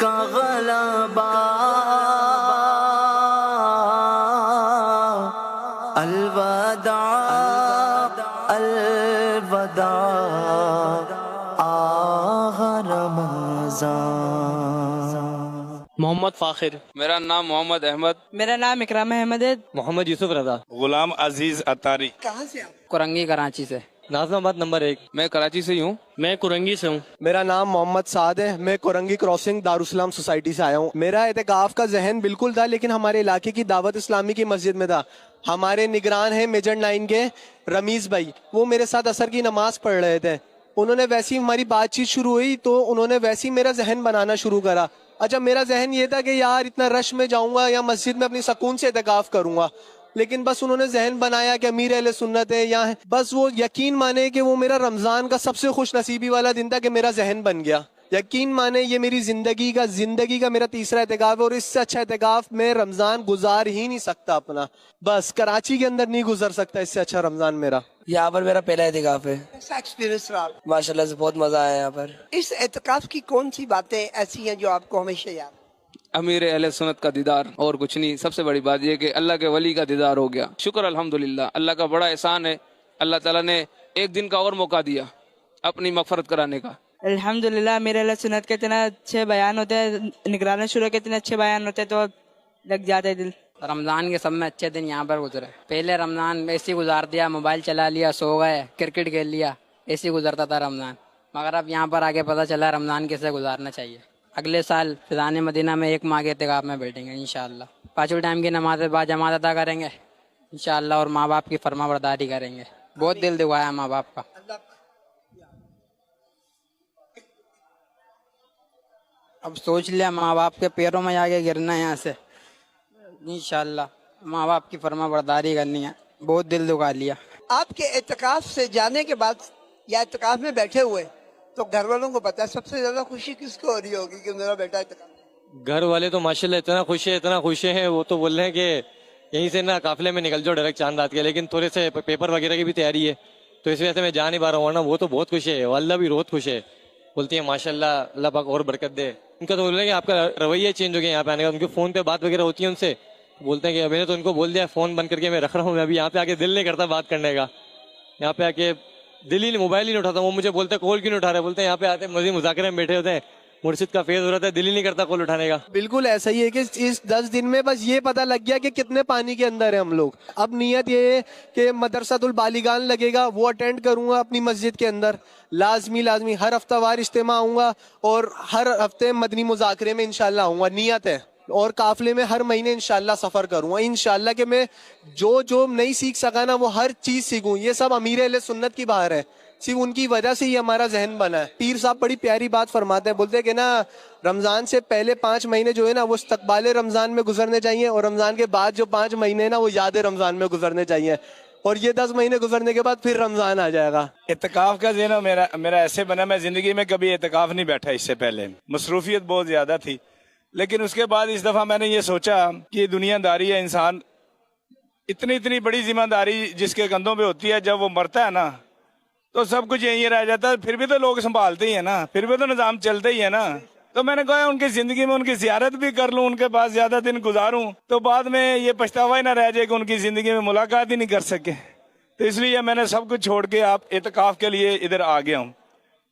का गलबा, अलवदा अलवदा आह रमज़ान। मोहम्मद फ़ाखिर। मेरा नाम मोहम्मद अहमद। मेरा नाम इकराम अहमद है। मोहम्मद यूसुफ रजा। गुलाम अजीज अतारी। कहाँ से आप? कुरंगी कराची से। नाज़माबाद नंबर 1। मैं कराची से ही हूँ। मैं कुरंगी से हूँ। मेरा नाम मोहम्मद साद है। मैं कुरंगी क्रॉसिंग दारुसलाम सोसाइटी से आया हूँ। मेरा एतकाफ का जहन बिल्कुल था, लेकिन हमारे इलाके की दावत इस्लामी की मस्जिद में था। हमारे निगरान है मेजर 9 के रमीज भाई, वो मेरे साथ असर की नमाज पढ़ रहे थे। उन्होंने वैसी हमारी बातचीत शुरू हुई तो उन्होंने वैसी मेरा जहन बनाना शुरू करा। अच्छा, मेरा जहन ये था कि यार इतना रश में जाऊंगा या मस्जिद में अपनी सुकून से एतकाफ करूंगा, लेकिन बस उन्होंने जहन बनाया कि अमीर अहले सुन्नत है या बस वो यकीन माने कि वो मेरा रमज़ान का सबसे खुश नसीबी वाला दिन था कि मेरा जहन बन गया। यकीन माने ये मेरी जिंदगी का मेरा तीसरा एतकाफ है और इससे अच्छा एतकाफ मैं रमज़ान गुजार ही नहीं सकता अपना। बस कराची के अंदर नहीं गुजर सकता इससे अच्छा रमज़ान मेरा। यहाँ पर मेरा पहला एतकाफ है। ऐसा एक्सपीरियंस रहा माशाल्लाह से बहुत मजा आया यहाँ पर। इस एतकाफ की कौन सी बातें ऐसी हैं जो आपको हमेशा याद? अमीर अहले सुन्नत का दीदार, और कुछ नहीं। सबसे बड़ी बात यह कि अल्लाह के वली का दीदार हो गया। शुक्र अल्हम्दुलिल्लाह, अल्लाह का बड़ा एहसान है। अल्लाह ताला ने एक दिन का और मौका दिया अपनी मगफरत कराने का। अल्हम्दुलिल्लाह, मेरे अहले सुन्नत के इतने अच्छे बयान होते हैं, निगरान शुरू के इतने अच्छे बयान होते हैं, तो لگ جاتے دل. رمضان کے سب میں اچھے دن یہاں پر گزرے. پہلے رمضان ایسے گزار دیا, موبائل چلا لیا, سو گئے, کرکٹ کھیل لیا, ایسے گزرتا تھا رمضان. مگر اب یہاں پر آگے پتہ چلا رمضان کیسے گزارنا چاہیے. اگلے سال فضان مدینہ میں 1 ماہ کے اعتکاف میں بیٹھیں گے انشاءاللہ. 5 ٹائم کی نماز با جماعت ادا کریں گے انشاءاللہ, اور ماں باپ کی فرما برداری کریں گے. بہت دل دکھایا ماں باپ کا. اب سوچ لیا ماں باپ کے پیروں میں آگے گرنا ہے یہاں سے انشاءاللہ, ماں باپ کی فرما برداری کرنی ہے. بہت دل دکھا لیا. آپ کے اعتکاف سے جانے کے بعد یا اعتکاف میں بیٹھے ہوئے تو گھر والوں کو پتا ہے سب سے زیادہ خوشی کس کو ہو رہی ہوگی کہ میرا بیٹا اعتکاف. گھر والے تو ماشاءاللہ اتنا خوش ہیں, وہ تو بول رہے ہیں کہ یہیں سے نا قافلے میں نکل جاؤ ڈائریکٹ چاند رات کے, لیکن تھوڑے سے پیپر وغیرہ کی بھی تیاری ہے تو اس وجہ سے میں جا نہیں پا رہا ہوں. نا وہ تو بہت خوش ہے, والدہ بھی بہت خوش ہے, بولتی ہیں ماشاءاللہ اللہ پاک اور برکت دے. ان کا تو بول رہے ہیں کہ آپ کا رویہ چینج ہو گیا یہاں پہ آنے کا. ان کے فون پہ بات وغیرہ ہوتی ہے ان سے, بولتے ہیں کہ ابھی نے تو ان کو بول دیا فون بند کر کے میں رکھ رہا ہوں, میں ابھی یہاں پہ آ کے دل نہیں کرتا بات کرنے کا. یہاں پہ آ کے دل ہی موبائل ہی نہیں اٹھاتا. وہ مجھے بولتے کال کیوں نہیں اٹھا رہے, بولتے ہیں یہاں پہ آتے مزید مذاکرے میں بیٹھے ہوتے ہیں, مرشد کا فیض ہو رہا ہے, دل ہی نہیں کرتا کال اٹھانے کا. بالکل ایسا ہی ہے کہ اس 10 دن میں بس یہ پتہ لگ گیا کہ کتنے پانی کے اندر ہیں ہم لوگ. اب نیت یہ ہے کہ مدرسۃ البالغان لگے گا, وہ اٹینڈ کروں گا اپنی مسجد کے اندر لازمی. ہر ہفتہ وار اجتماع آؤں گا اور ہر ہفتے مدنی مذاکرے میں انشاءاللہ آؤں گا, نیت ہے. اور قافلے میں ہر مہینے انشاءاللہ سفر کروں گا انشاءاللہ, کہ میں جو نہیں سیکھ سکا نا وہ ہر چیز سیکھوں. یہ سب امیر اہل سنت کی بہار ہے, صرف ان کی وجہ سے ہی ہمارا ذہن بنا ہے. پیر صاحب بڑی پیاری بات فرماتے ہیں, بولتے ہیں کہ نا رمضان سے پہلے 5 مہینے جو ہے نا وہ استقبال رمضان میں گزرنے چاہیے, اور رمضان کے بعد جو 5 مہینے نا وہ یاد رمضان میں گزرنے چاہیے, اور یہ 10 مہینے گزرنے کے بعد پھر رمضان آ جائے گا. اعتکاف کا ذہن میرا ایسے بنا, میں زندگی میں کبھی اعتکاف نہیں بیٹھا اس سے پہلے, مصروفیت بہت زیادہ تھی. لیکن اس کے بعد اس دفعہ میں نے یہ سوچا کہ یہ دنیا داری ہے, انسان اتنی بڑی ذمہ داری جس کے کندھوں پہ ہوتی ہے, جب وہ مرتا ہے نا تو سب کچھ یہیں رہ جاتا ہے. پھر بھی تو لوگ سنبھالتے ہی ہیں نا, پھر بھی تو نظام چلتا ہی ہے نا. تو میں نے کہا ان کی زندگی میں ان کی زیارت بھی کر لوں, ان کے پاس زیادہ دن گزاروں, تو بعد میں یہ پچھتاوا ہی نہ رہ جائے کہ ان کی زندگی میں ملاقات ہی نہیں کر سکے. تو اس لیے میں نے سب کچھ چھوڑ کے آپ اعتکاف کے لیے ادھر آ گیا ہوں.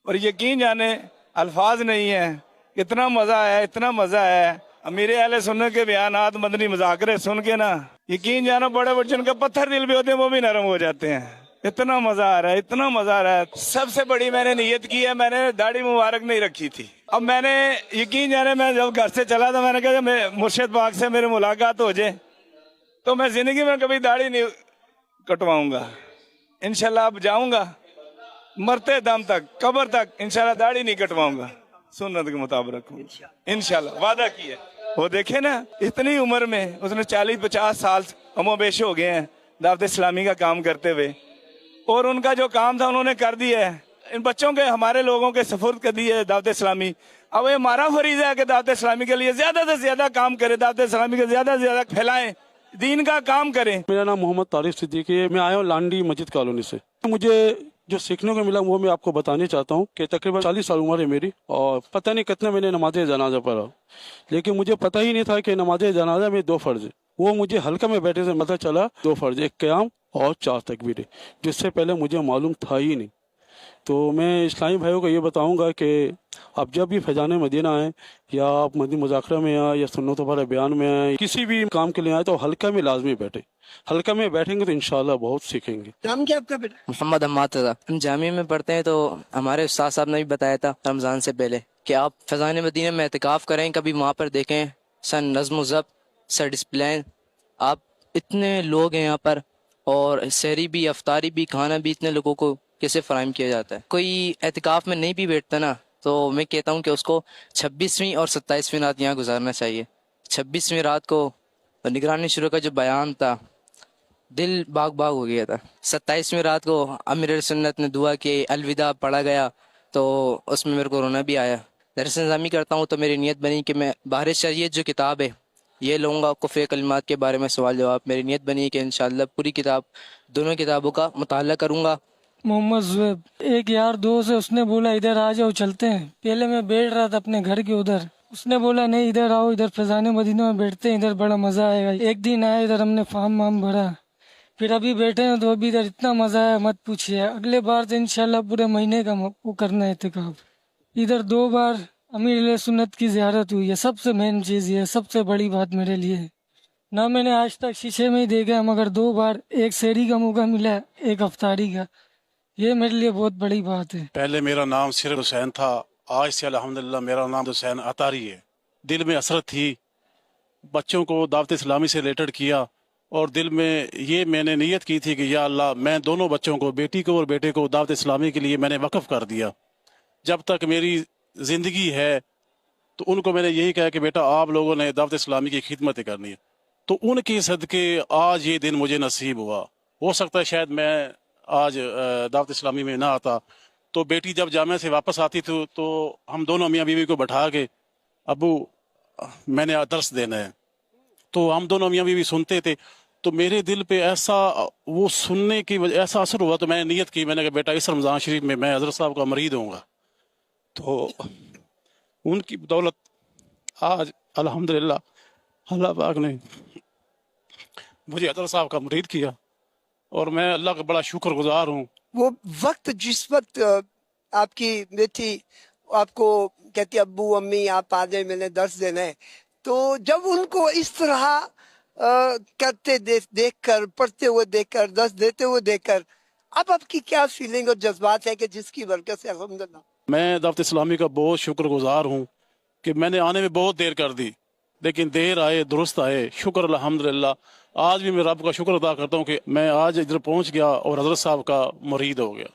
اور یقین جانے الفاظ نہیں ہیں, اتنا مزہ ہے, اتنا مزہ ہے. امیر اہل سنت کے بیانات مدنی مذاکرے سن کے نا یقین جانا بڑے جن کا پتھر دل بھی ہوتے ہیں وہ بھی نرم ہو جاتے ہیں. اتنا مزہ آ رہا ہے, اتنا مزہ آ رہا ہے. سب سے بڑی میں نے نیت کی ہے, میں نے داڑھی مبارک نہیں رکھی تھی. اب میں نے یقین جانے میں جب گھر سے چلا تھا میں نے کہا کہ مرشد پاک سے میری ملاقات ہو جائے تو میں زندگی میں کبھی داڑھی نہیں کٹواؤں گا انشاءاللہ. اب جاؤں گا مرتے دم تک, قبر تک انشاءاللہ داڑھی نہیں کٹواؤں گا, سنت کے مطابق رکھوں انشاءاللہ, وعدہ کیا. وہ دیکھیں نا اتنی عمر میں اس نے 40-50 سال ہم و بیش ہو گئے ہیں دعوت اسلامی کا کام کرتے ہوئے, اور ان کا جو کام تھا انہوں نے کر دیا ہے. ان بچوں کے ہمارے لوگوں کے سفرد کر دی ہے دعوت اسلامی. اب یہ ہمارا فریضہ ہے کہ دعوت اسلامی کے لیے زیادہ سے زیادہ کام کرے, دعوت اسلامی کے زیادہ سے زیادہ پھیلائیں, دین کا کام کریں. میرا نام محمد طارق صدیقی ہے, میں آیا ہوں لانڈی مسجد کالونی سے. مجھے جو سیکھنے کو ملا وہ میں آپ کو بتانے چاہتا ہوں کہ تقریباً 40 سال عمر ہے میری, اور پتہ نہیں کتنا میں نے نماز جنازہ پڑھا, لیکن مجھے پتہ ہی نہیں تھا کہ نماز جنازہ میں 2 فرض ہیں. وہ مجھے حلقہ میں بیٹھے سے پتہ چلا 2 فرض, ایک قیام اور 4 تکبیریں, جس سے پہلے مجھے معلوم تھا ہی نہیں. تو میں اسلامی بھائیوں کو یہ بتاؤں گا کہ آپ جب بھی فیضان مدینہ آئیں, یا آپ مدنی مذاکرہ میں آئیں, یا سنت بھرا بیان میں آئیں, کسی بھی کام کے لیے آئیں تو حلقہ میں لازمی بیٹھیں. حلقہ میں بیٹھیں گے تو انشاءاللہ بہت سیکھیں گے. نام کیا آپ کا بیٹا؟ محمد حماد رضا. ہم جامعہ میں پڑھتے ہیں, تو ہمارے استاد صاحب نے بھی بتایا تھا رمضان سے پہلے کہ آپ فیضان مدینہ میں اعتکاف کریں, کبھی وہاں پر دیکھیں سر نظم و ضبط, سر ڈسپلین. آپ اتنے لوگ ہیں یہاں پر, اور سحری بھی, افطاری بھی, کھانا بھی اتنے لوگوں کو کیسے فراہم کیا جاتا ہے. کوئی اعتکاف میں نہیں بھی بیٹھتا نا, تو میں کہتا ہوں کہ اس کو 26ویں اور 27ویں رات یہاں گزارنا چاہیے. 26ویں رات کو نگرانی شروع کا جو بیان تھا دل باغ باغ ہو گیا تھا. 27ویں رات کو امیر سنت نے دعا کی, الوداع پڑھا گیا, تو اس میں میرے کو رونا بھی آیا. درس نظامی کرتا ہوں تو میری نیت بنی کہ میں بحر شریعت جو کتاب ہے یہ لوں گا, کفر کلمات کے بارے میں سوال جواب. میری نیت بنی کہ انشاءاللہ پوری کتاب, دونوں کتابوں کا مطالعہ کروں گا. محمد زویب, ایک یار دوست ہے, اس نے بولا ادھر آ جاؤ چلتے ہیں. پہلے میں بیٹھ رہا تھا اپنے گھر کے ادھر, اس نے بولا نہیں ادھر آؤ, ادھر فیضان مدینہ میں بیٹھتے ہیں, ادھر بڑا مزہ آئے گا. ایک دن آئے ادھر, ہم نے فارم وام بھرا, پھر ابھی بیٹھے ہیں تو ابھی ادھر اتنا مزہ آیا مت پوچھیے. اگلے بار تو انشاءاللہ پورے مہینے کا وہ کرنا ہے اعتکاف. ادھر 2 بار امیر علیہ سنت کی زیارت ہوئی ہے, سب سے مین چیز یہ ہے, سب سے بڑی بات میرے لیے ना मैंने आज तक शीशे में ही देखा है, मगर 2 बार एक शहरी का मौका मिला है, एक अफ्तारी का। ये मेरे लिए बहुत बड़ी बात है। पहले मेरा नाम सिर्फ हुसैन था, आज से अल्हम्दुलिल्लाह मेरा नाम हुसैन अतारी है। दिल में हसरत थी, बच्चों को दावत इस्लामी से रिलेटेड किया और दिल में ये मैंने नीयत की थी कि या अल्लाह मैं दोनों बच्चों को, बेटी को और बेटे को दावत इस्लामी के लिए मैंने वक्फ कर दिया। जब तक मेरी ज़िंदगी है तो उनको मैंने यही कहा कि बेटा आप लोगों ने दावत इस्लामी की खिदमत करनी है। तो उनके सदके आज ये दिन मुझे नसीब हुआ। हो सकता है शायद मैं आज दावत इस्लामी में ना आता तो बेटी जब जामे से वापस आती थी तो हम दोनों मियाँ बीवी को बैठा के, अबू मैंने दर्स देना है, तो हम दोनों मियाँ बीवी सुनते थे। तो मेरे दिल पे ऐसा वो सुनने की वजह ऐसा असर हुआ, तो मैंने नियत की, मैंने कहा बेटा इस रमज़ान शरीफ में मैं हज़रत साहब का मरीद होऊंगा। तो उनकी बदौलत आज अल्हम्दुलिल्लाह अल्लाह पाक ने मुझे हज़रत साहब का मरीद किया और मैं अल्लाह का बड़ा शुक्रगुजार हूँ। वो वक्त जिस वक्त आपकी बेटी आपको कहती अब्बू अम्मी आप आ जाए, मैंने दर्स देना है, तो जब उनको इस तरह करते देख कर, पढ़ते हुए देखकर, दर्स देते हुए देखकर, अब आपकी क्या फीलिंग और जज्बात है कि जिसकी बरकत से अल्हम्दुलिल्लाह। मैं दावत इस्लामी का बहुत शुक्रगुजार हूँ कि मैंने आने में बहुत देर कर दी, लेकिन देर आए दुरुस्त आए, शुक्र अल्हम्दुलिल्लाह। आज भी मैं रब का शुक्र अदा करता हूँ कि मैं आज इधर पहुँच गया और हज़रत साहब का मुरीद हो गया।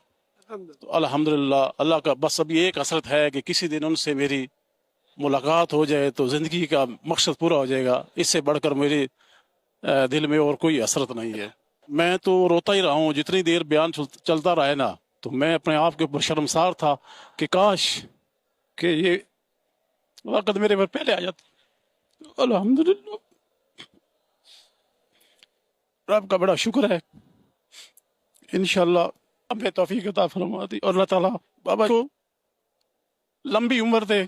तो अल्हम्दुलिल्लाह अल्लाह का बस अभी एक हसरत है कि किसी दिन उनसे मेरी मुलाकात हो जाए तो ज़िंदगी का मकसद पूरा हो जाएगा। इससे बढ़कर मेरे दिल में और कोई हसरत नहीं है। मैं तो रोता ही रहा हूँ, जितनी देर बयान चलता रहे ना, तो मैं अपने आप के ऊपर शर्मसार था कि काश कि ये वक़्त मेरे पर पहले आ जाता। अल्हम्दुलिल्लाह रब का बड़ा शुक्र है। इंशाअल्लाह हमें तौफीक अता फरमाती और अल्लाह ताला बाबा को लंबी उम्र दे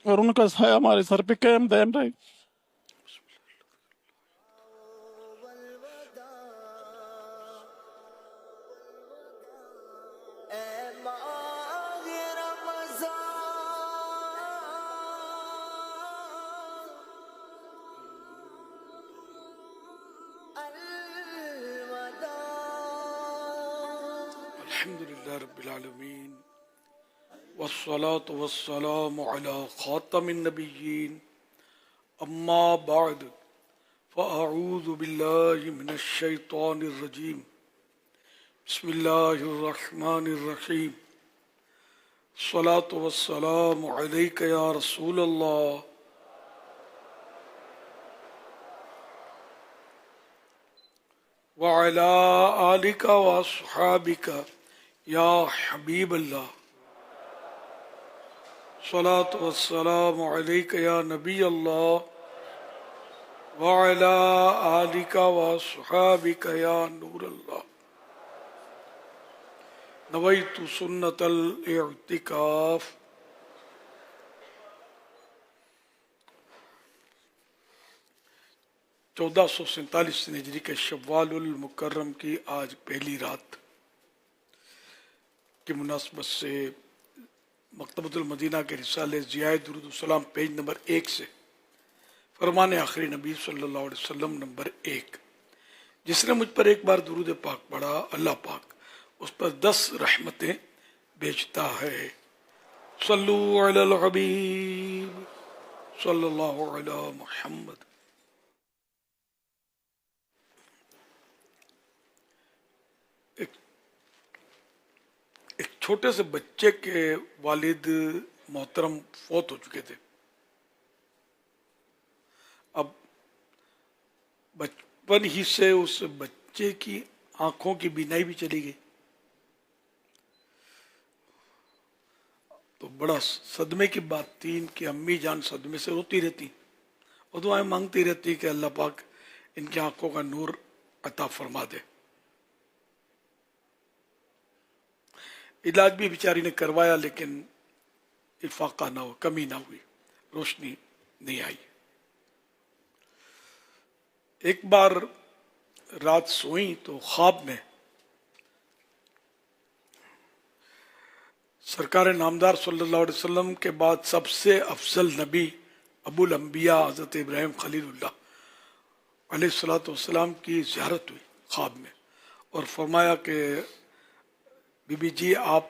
और उनका साया हमारे सर पे कायम दायम रहे। अल्हम्दुलिल्लाह रब्बिल आलमीन वस्सलातु वस्सलामु अला खातमिन नबिय्यीन अम्मा बाद फ़अऊज़ु बिल्लाहि मिनश शैतानिर रजीम बिस्मिल्लाहिर रहमानिर रहीम सलातु वस्सलामु अलैका या रसूल अल्लाह व अला आलिका व अस्हाबिका या हबीब अल्लाह सलातु वस्सलामु अलैका या नबी अल्लाह व अला आलिका व अस्हाबिका या नूर अल्लाह नवैतु सुन्नतल इअ्तिकाफ। चौदह सौ सैंतालीस हिजरी के शव्वालुल मुकर्रम की आज पहली रात की मुनासबत से मकतबतुल मदीना के रिसाले ज़ियाए दुरूद सलाम पेज नंबर 1 से फरमान आखिरी नबी सल्लल्लाहु अलैहि वसल्लम नंबर 1, जिसने मुझ पर एक बार दुरूद पाक पढ़ा, अल्लाह पाक उस पर 10 रहमतें भेजता है। सल्लु अलल हबीब सल्लल्लाहु अला मुहम्मद। एक छोटे से बच्चे के वालिद मोहतरम फौत हो चुके थे। अब बचपन ही से उस बच्चे की आंखों की बीनाई भी चली गई, तो बड़ा सदमे की बात थी। इनकी अम्मी जान सदमे से रोती रहती और दुआएं मांगती रहती कि अल्लाह पाक इनकी आंखों का नूर अता फरमा दे। इलाज भी बेचारी ने करवाया लेकिन इफाका ना हो, कमी ना हुई, रोशनी नहीं आई। एक बार रात सोई तो ख्वाब में सरकार नामदार सल्लल्लाहु अलैहि वसल्लम के बाद सबसे अफजल नबी अबुल अंबिया हजरत इब्राहिम खलीलुल्लाह अलैहिस्सलाम की ज़ियारत हुई ख्वाब में, और फरमाया कि बीबी जी आप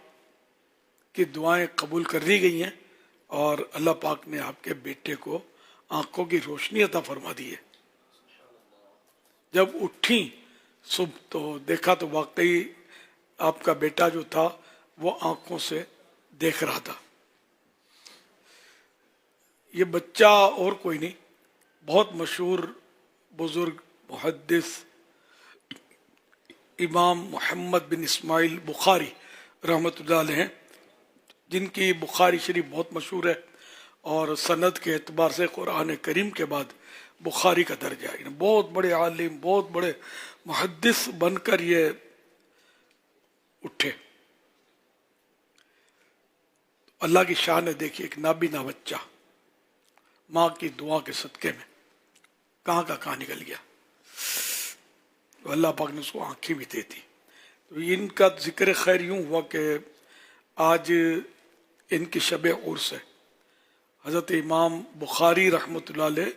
की दुआएं कबूल कर ली गई हैं और अल्लाह पाक ने आपके बेटे को आंखों की रोशनी अता फरमा दी है। जब उठी सुबह तो देखा तो वाकई आपका बेटा जो था वो आंखों से देख रहा था। ये बच्चा और कोई नहीं, बहुत मशहूर बुजुर्ग मुहद्दिस इमाम मोहम्मद बिन इस्माइल बुखारी रहमतुल्लाह अलैह हैं, जिनकी बुखारी शरीफ बहुत मशहूर है और सनद के एतबार से कुरान करीम के बाद बुखारी का दर्जा है। बहुत बड़े आलिम, बहुत बड़े मुहद्दिस बनकर ये उठे। अल्लाह की शान है, देखिए एक नाबीना बच्चा माँ की दुआ के सदके में कहाँ का कहाँ निकल गया, तो अल्लाह पाक ने उसको आंखें भी दे दी। तो इनका जिक्र खैर यूं हुआ कि आज इनकी शब उर्स है। हज़रत इमाम बुखारी रहमतुल्लाह अलैह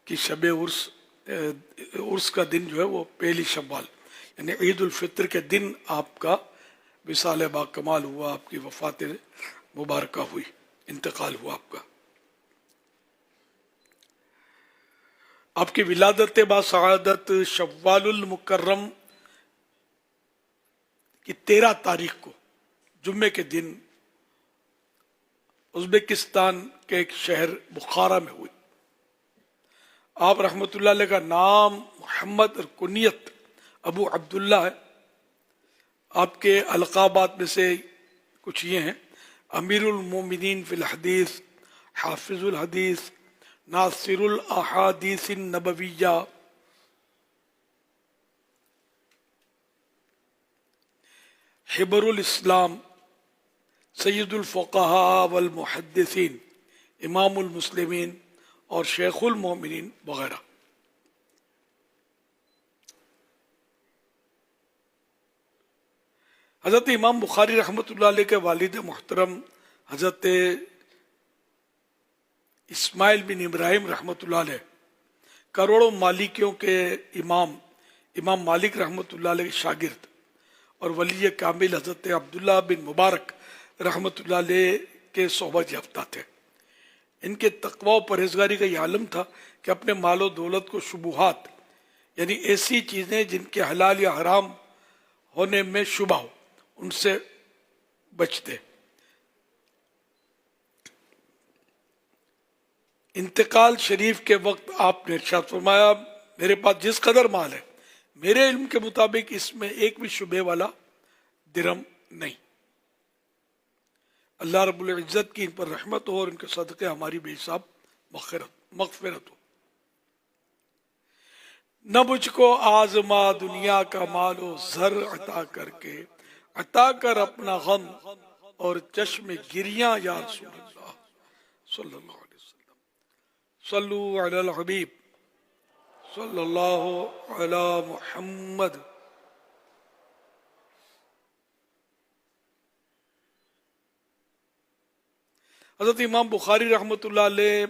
की शब उर्स का दिन जो है वो पहली शव्वाल यानी ईद उल फित्र के दिन आपका विसाल बाकमाल हुआ, आपकी वफात मुबारका हुई, इंतकाल हुआ आपका। आपकी विलादत बासआदत शव्वालुल मुकर्रम की 13 तारीख को जुम्मे के दिन उज़्बेकिस्तान के एक शहर बुखारा में हुई। आप रहमतुल्लाह अलैह का नाम मोहम्मद और कुनियत अबू अब्दुल्ला है। आपके अलकाबात में से कुछ ये हैं: अमीरुल मोमिनीन फिल हदीस, हाफिजुल हदीस, नासिरुल अहादीस नबविया, हिबरुल इस्लाम, सैयदुल फ़ुक़हा वल मुहद्दिसीन, इमामुल मुस्लिमीन और शेखुल मोमिनीन वगैरह। हज़रत इमाम बुखारी रहमतुल्लाह अलैह के वालिद मोहतरम हज़रत इस्माइल बिन इब्राहिम रहमतुल्लाह अलैह करोड़ों मालिकियों के इमाम मालिक रहमतुल्लाह अलैह के शागिर्द और वली कामिल हज़रत अब्दुल्ला बिन मुबारक रहमतुल्लाह अलैह के सोहबत याफ्ता थे। इनके तकवा और परहेजगारी का यह आलम था कि अपने मालो दौलत को शुबुहात यानी ऐसी चीज़ें जिनके हलाल या हराम होने में शुबा हो उनसे बचते। इंतकाल शरीफ के वक्त आपने इरशाद फरमाया, मेरे पास जिस कदर माल है मेरे इल्म के मुताबिक इसमें एक भी शुबे वाला दिरहम नहीं। अल्लाह रब्बुल इज्जत की इन पर रहमत हो और इनके सदक़े हमारी बेहिसाब मग़फ़िरत हो। न मुझको आज़मा दुनिया का मालो ज़र अता करके, अता कर अपना गम और चश्मे गिरियां या रसूलल्लाह सल्लल्लाहु अलैहि वसल्लम। सल्लु अलल हबीब सल्लल्लाहु अला मुहम्मद। हज़रत इमाम बुखारी रहमतुल्लाह अलैह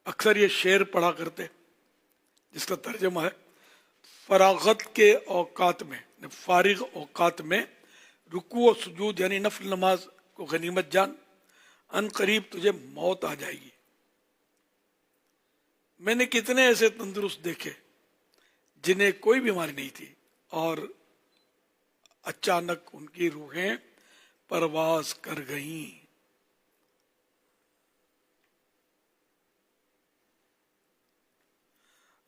अक्सर ये शेर पढ़ा करते जिसका तर्जुमा है, फरागत के औकात में, फारिग औकात में रुकू और सुजूद यानी नफल नमाज को गनीमत जान, अन करीब तुझे मौत आ जाएगी। मैंने कितने ऐसे तंदुरुस्त देखे जिन्हें कोई बीमारी नहीं थी और अचानक उनकी रूहें परवाज कर गईं।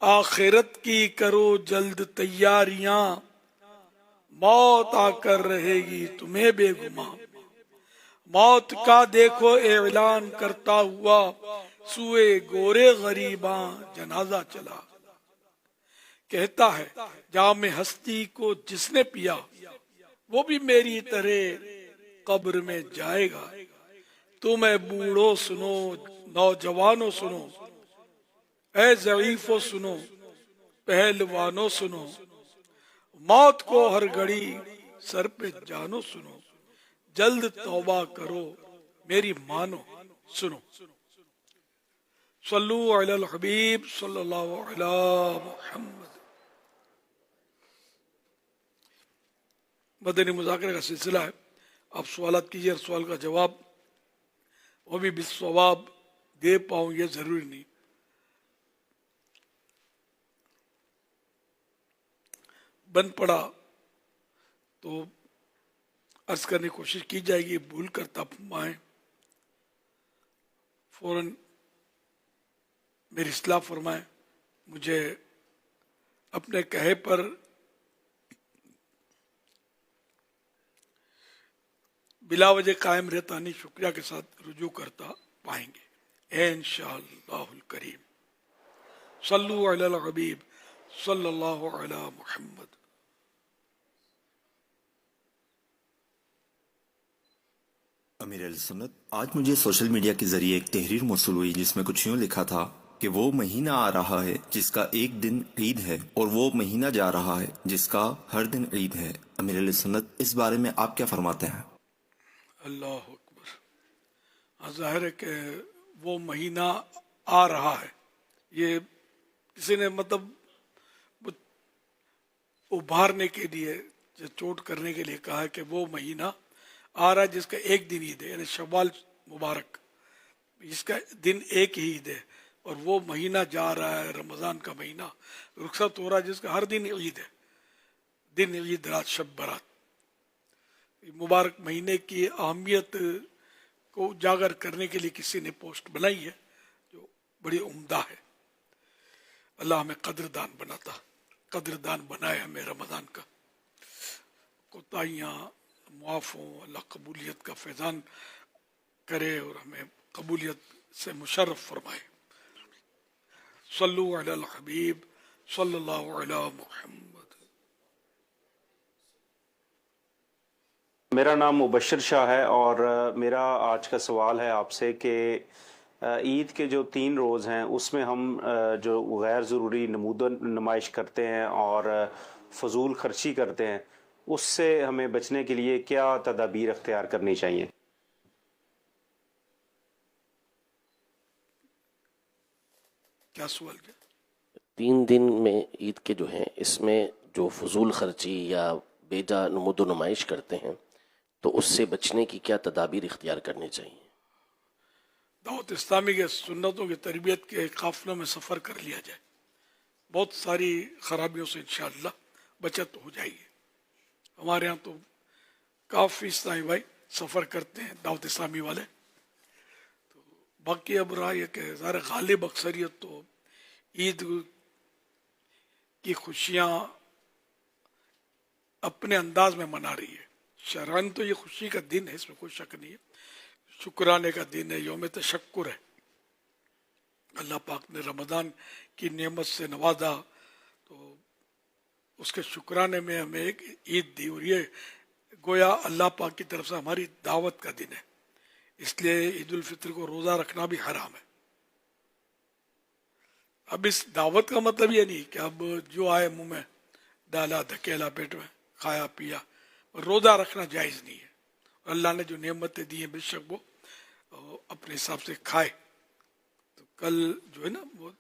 आखिरत की करो जल्द तैयारियां, मौत आकर रहेगी तुम्हें बेगुमा। मौत का देखो ऐलान करता हुआ, सुए गोरे गरीबां जनाजा चला। कहता है जामे हस्ती को जिसने पिया, वो भी मेरी तरह कब्र में जाएगा। तुम्हें बूढ़ो सुनो, नौजवानों सुनो, ऐ ज़ईफो सुनो, पहलवानों सुनो, मौत को हर घड़ी सर पे जानो सुनो। जल्द तौबा करो मेरी मानो सुनो। सल्लु अलल हबीब सल्लल्लाहु अलैहि मुहम्मद। मदनी मुज़ाकरे का सिलसिला है, आप सवालात कीजिए और सवाल का जवाब वो भी बिस्सवाब दे पाऊँ ये जरूरी नहीं। बन पड़ा तो अर्ज करने की कोशिश की जाएगी, भूल कर तब फरमाएं, फौरन मेरी इस्लाह फरमाएं। मुझे अपने कहे पर बिला वजह कायम रहता नहीं, शुक्रिया के साथ रुजू करता पाएंगे इंशाअल्लाहुल करीम। सल्लु अलल हबीब सल्लल्लाहु अला मुहम्मद। अमीर अल सुन्नत, आज मुझे सोशल मीडिया के जरिए एक तहरीर मौसूल हुई जिसमें कुछ यूं लिखा था कि वो महीना आ रहा है जिसका एक दिन ईद है और वो महीना जा रहा है जिसका हर दिन ईद है। अमीर अल सुन्नत, इस बारे में आप क्या फरमाते हैं? अल्लाह अकबर। हाँ, जाहिर है कि वो महीना आ रहा है, ये किसी ने मतलब उभारने के लिए, जो चोट करने के लिए कहा है कि वो महीना आ रहा है जिसका एक दिन ईद है, यानी शव्वाल मुबारक, इसका दिन एक ही ईद है, और वो महीना जा रहा है रमज़ान का महीना रुखसत हो रहा है जिसका हर दिन ईद है, दिन ईद रात शब बरात। मुबारक महीने की अहमियत को उजागर करने के लिए किसी ने पोस्ट बनाई है जो बड़ी उम्दा है। अल्लाह हमें कदरदान बनाए, हमें रमज़ान का कोताहियाँ मुआफ़ हों, अल्लाह कबूलियत का फैज़ान करे और हमें कबूलियत से मुशर्रफ फरमाए। सल्लु अलल हबीब सल्लल्लाहु अला मुहम्मद। मेरा नाम मुबशर शाह है और मेरा आज का सवाल है आपसे कि ईद के जो 3 रोज़ हैं उसमें हम जो गैर ज़रूरी नमूद नुमाइश करते हैं और फजूल खर्ची करते हैं, उससे हमें बचने के लिए क्या तदाबीर अख्तियार करनी चाहिए? क्या सवाल क्या? 3 दिन में ईद के जो हैं इसमें जो फजूल खर्ची या बेजा नमूद नुमाइश करते हैं तो उससे बचने की क्या तदाबीर इख्तियार करनी चाहिए? दावत इस्लामी के सुन्नतों की तरबियत के काफिलों में सफ़र कर लिया जाए, बहुत सारी खराबियों से इंशाअल्लाह बचत हो जाएगी। हमारे यहाँ तो काफ़ी इस्लामी भाई सफ़र करते हैं दावत इस्लामी वाले। तो बाकी अब रहा यह कि ज़ाहिर गालिब अक्सरियत तो ईद की खुशियाँ अपने अंदाज में मना रही है। शरअन तो ये खुशी का दिन है, इसमें कोई शक नहीं है, शुक्राने का दिन है, यौम तशक्कुर है। अल्लाह पाक ने रमज़ान की नेमत से नवाजा तो उसके शुक्राने में हमें एक ईद दी, और ये गोया अल्लाह पाक की तरफ से हमारी दावत का दिन है, इसलिए ईद उल फित्र को रोज़ा रखना भी हराम है। अब इस दावत का मतलब ये नहीं कि अब जो आए मुंह में डाला, धकेला, पेट में खाया पिया, रोज़ा रखना जायज़ नहीं है। अल्लाह ने जो नेमतें दी हैं बेशक वो अपने हिसाब से खाए। तो कल जो है ना वो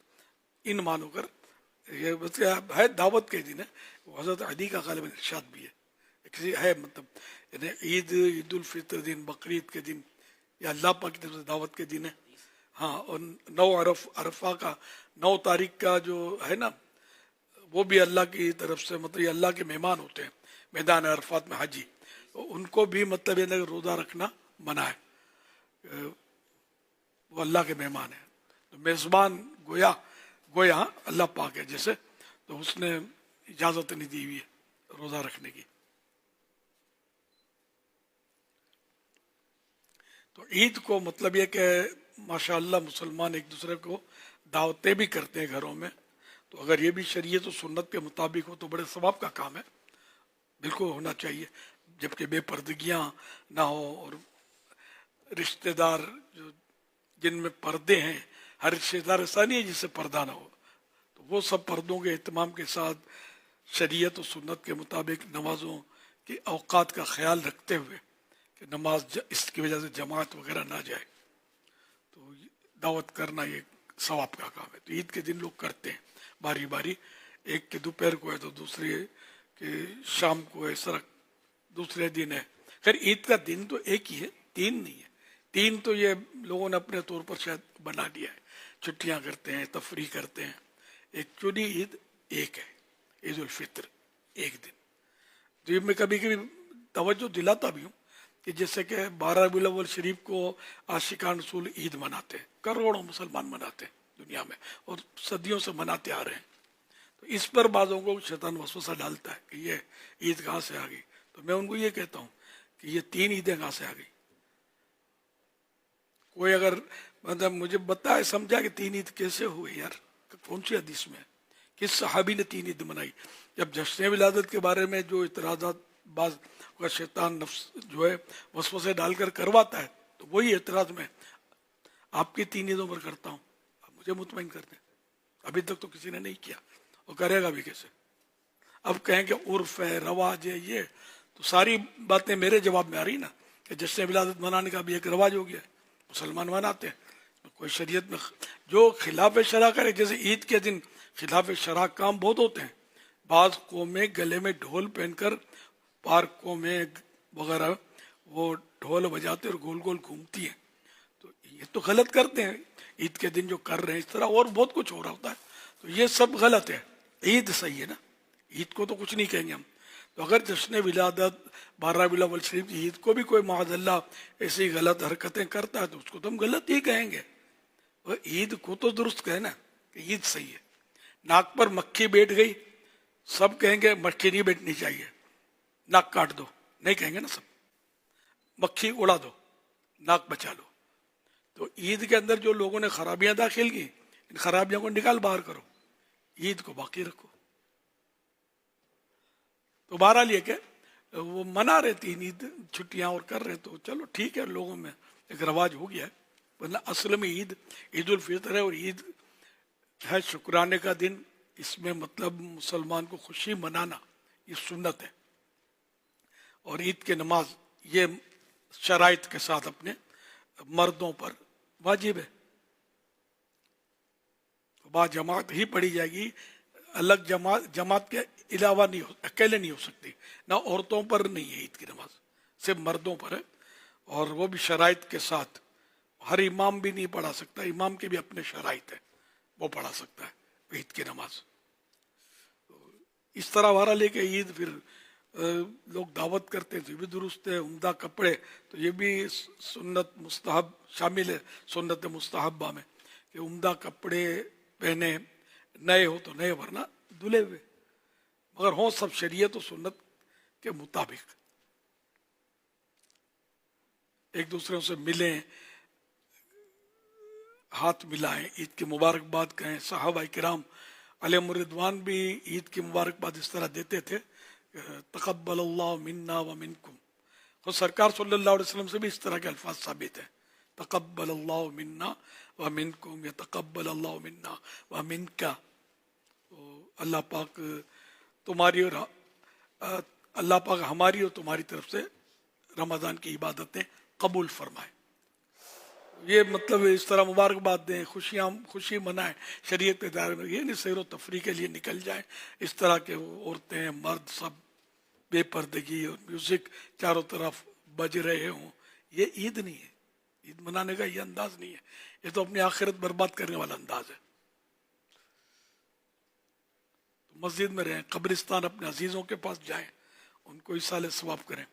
इन मानो कर ये बस है दावत के दिन है, वो हज़रत अली का गालिबन इरशाद भी है, किसी है मतलब यानी ईद उल फित्र दिन, बकरीद के दिन या अल्लाह पाक की तरफ से दावत के दिन है। हाँ, और 9 अरफा का 9 तारीख का जो है ना वो भी अल्लाह की तरफ से, मतलब ये अल्लाह के मेहमान होते हैं मैदान अरफात में हाजी, तो उनको भी मतलब ये रोज़ा रखना मना है, वो अल्लाह के मेहमान है। तो मेज़बान गोया अल्लाह पाक है जैसे, तो उसने इजाज़त नहीं दी हुई है रोज़ा रखने की। तो ईद को मतलब ये कि माशाअल्लाह मुसलमान एक दूसरे को दावतें भी करते हैं घरों में, तो अगर ये भी शरीयत और सुन्नत के मुताबिक हो तो बड़े सवाब का काम है, बिल्कुल होना चाहिए, जबकि बेपर्दगियाँ ना हो और रिश्तेदार जो जिनमें पर्दे हैं, हर रिश्तेदार ऐसा नहीं है जिससे पर्दा ना हो, तो वो सब पर्दों के एहतमाम के साथ शरीयत और सुन्नत के मुताबिक नमाज़ों के औकात का ख्याल रखते हुए कि नमाज इसकी वजह से जमात वगैरह ना जाए, तो दावत करना ये सवाब का काम है। तो ईद के दिन लोग करते हैं बारी बारी, एक के दोपहर को है तो दूसरे के शाम को है, इस तरह दूसरे दिन है। खैर ईद का दिन तो एक ही है, तीन नहीं है। तीन तो ये लोगों ने अपने तौर पर शायद बना दिया है, छुट्टियां करते हैं, तफरी करते हैं। एक्चुअली ईद एक है, ईद उल फित्र एक दिन। तो ये मैं कभी कभी तवज्जो दिलाता भी हूँ कि जैसे कि 12 रबीउल अव्वल शरीफ को आशिकान रसूल ईद मनाते हैं, करोड़ों मुसलमान मनाते हैं दुनिया में और सदियों से मनाते आ रहे हैं। तो इस पर बाज़ों को शैतान वसवसा डालता है कि ये ईद कहाँ से आ गई। तो मैं उनको ये कहता हूँ कि ये तीन ईदें कहाँ से आ गई। कोई अगर मतलब मुझे बताए समझा कि तीन ईद कैसे हुए यार, कौन सी हदीस में, किस सहाबी ने तीन ईद मनाई। जब जश्न विलादत के बारे में जो इतराज़ात बाज का शैतान नफ्स जो है वसवसे डालकर करवाता है, तो वही एतराज़ में आपकी तीन ईदों पर करता हूँ, आप मुझे मुतमईन कर दें। अभी तक तो किसी ने नहीं किया और करेगा भी कैसे। अब कहेंगे उर्फ है, रवाज है, ये तो सारी बातें मेरे जवाब में आ रही ना कि जश्न विलादत मनाने का भी एक रवाज हो गया है, मुसलमान मनाते हैं। तो कोई शरीयत में जो खिलाफ शरा करे, जैसे ईद के दिन खिलाफ शरा काम बहुत होते हैं। बाज़ कौमें गले में ढोल पहनकर पार्कों में वगैरह वो ढोल बजाते और गोल गोल घूमती हैं, तो ये तो गलत करते हैं। ईद के दिन जो कर रहे हैं इस तरह और बहुत कुछ हो रहा होता है, तो ये सब गलत है। ईद सही है ना, ईद को तो कुछ नहीं कहेंगे हम। तो अगर जश्न विलादत 12 रबीउल अव्वल शरीफ ईद को भी कोई माअज़ल्लाह ऐसी गलत हरकतें करता है तो उसको तो हम गलत ही कहेंगे। और ईद को तो दुरुस्त कहे ना कि ईद सही है। नाक पर मक्खी बैठ गई, सब कहेंगे मक्खी नहीं बैठनी चाहिए, नाक काट दो, नहीं कहेंगे ना सब। मक्खी उड़ा दो, नाक बचा लो। तो ईद के अंदर जो लोगों ने खराबियां दाखिल की, इन खराबियों को निकाल बाहर करो, ईद को बाकी रखो। तो बहरहाल ये के वो मना रहे तीन ईद छुट्टियां और कर रहे, तो चलो ठीक है, लोगों में एक रवाज हो गया है। वरना असल में ईद ईद उल फित्र है और ईद है शुक्राने का दिन। इसमें मतलब मुसलमान को खुशी मनाना ये सुन्नत है। और ईद के नमाज ये शराइत के साथ अपने मर्दों पर वाजिब है। तो बाद जमात ही पढ़ी जाएगी, अलग जमात के अलावा नहीं हो, अकेले नहीं हो सकती। ना औरतों पर नहीं है ईद की नमाज, सिर्फ मर्दों पर है। और वो भी शराइत के साथ। हर इमाम भी नहीं पढ़ा सकता, इमाम के भी अपने शराइत है, वो पढ़ा सकता है ईद की नमाज। तो इस तरह वारा लेके ईद फिर लोग दावत करते हैं, तो ये भी दुरुस्त है। उम्दा कपड़े, तो ये भी सुन्नत मुस्तहब शामिल है सुन्नत मुस्तहबा में कि उम्दा कपड़े पहने, नए हो तो नए वरना धुले हुए, मगर हो सब शरीयत और सुन्नत के मुताबिक। एक दूसरे से मिलें, हाथ मिलाएं, ईद की मुबारकबाद कहें। सहाबा किराम अलैहिम रिदवान भी ईद की मुबारकबाद इस तरह देते थे, तक़ब्बलल्लाहु मिन्ना व मिनकुम। और सरकार सल्लल्लाहु अलैहि वसल्लम से भी इस तरह के अल्फाज साबित है, तक़ब्बलल्लाहु मिन्ना व मिनकुम या तक़ब्बलल्लाहु मिन्ना व मिनका। तो अल्लाह पाक तुम्हारी और अल्लाह पाक हमारी और तुम्हारी तरफ से रमज़ान की इबादतें कबूल फरमाए। ये मतलब इस तरह मुबारकबाद दें, खुशी मनाएं शरीयत के दायरे में। ये नहीं सैर व तफरी के लिए निकल जाए इस तरह के औरतें मर्द सब बेपर्दगी और म्यूजिक चारों तरफ बज रहे हों, ये ईद नहीं है। ईद मनाने का ये अंदाज नहीं है, ये तो अपनी आखिरत बर्बाद करने वाला अंदाज है। तो मस्जिद में रहें, कब्रिस्तान अपने अजीजों के पास जाएं, उनको इसाले सवाब करें,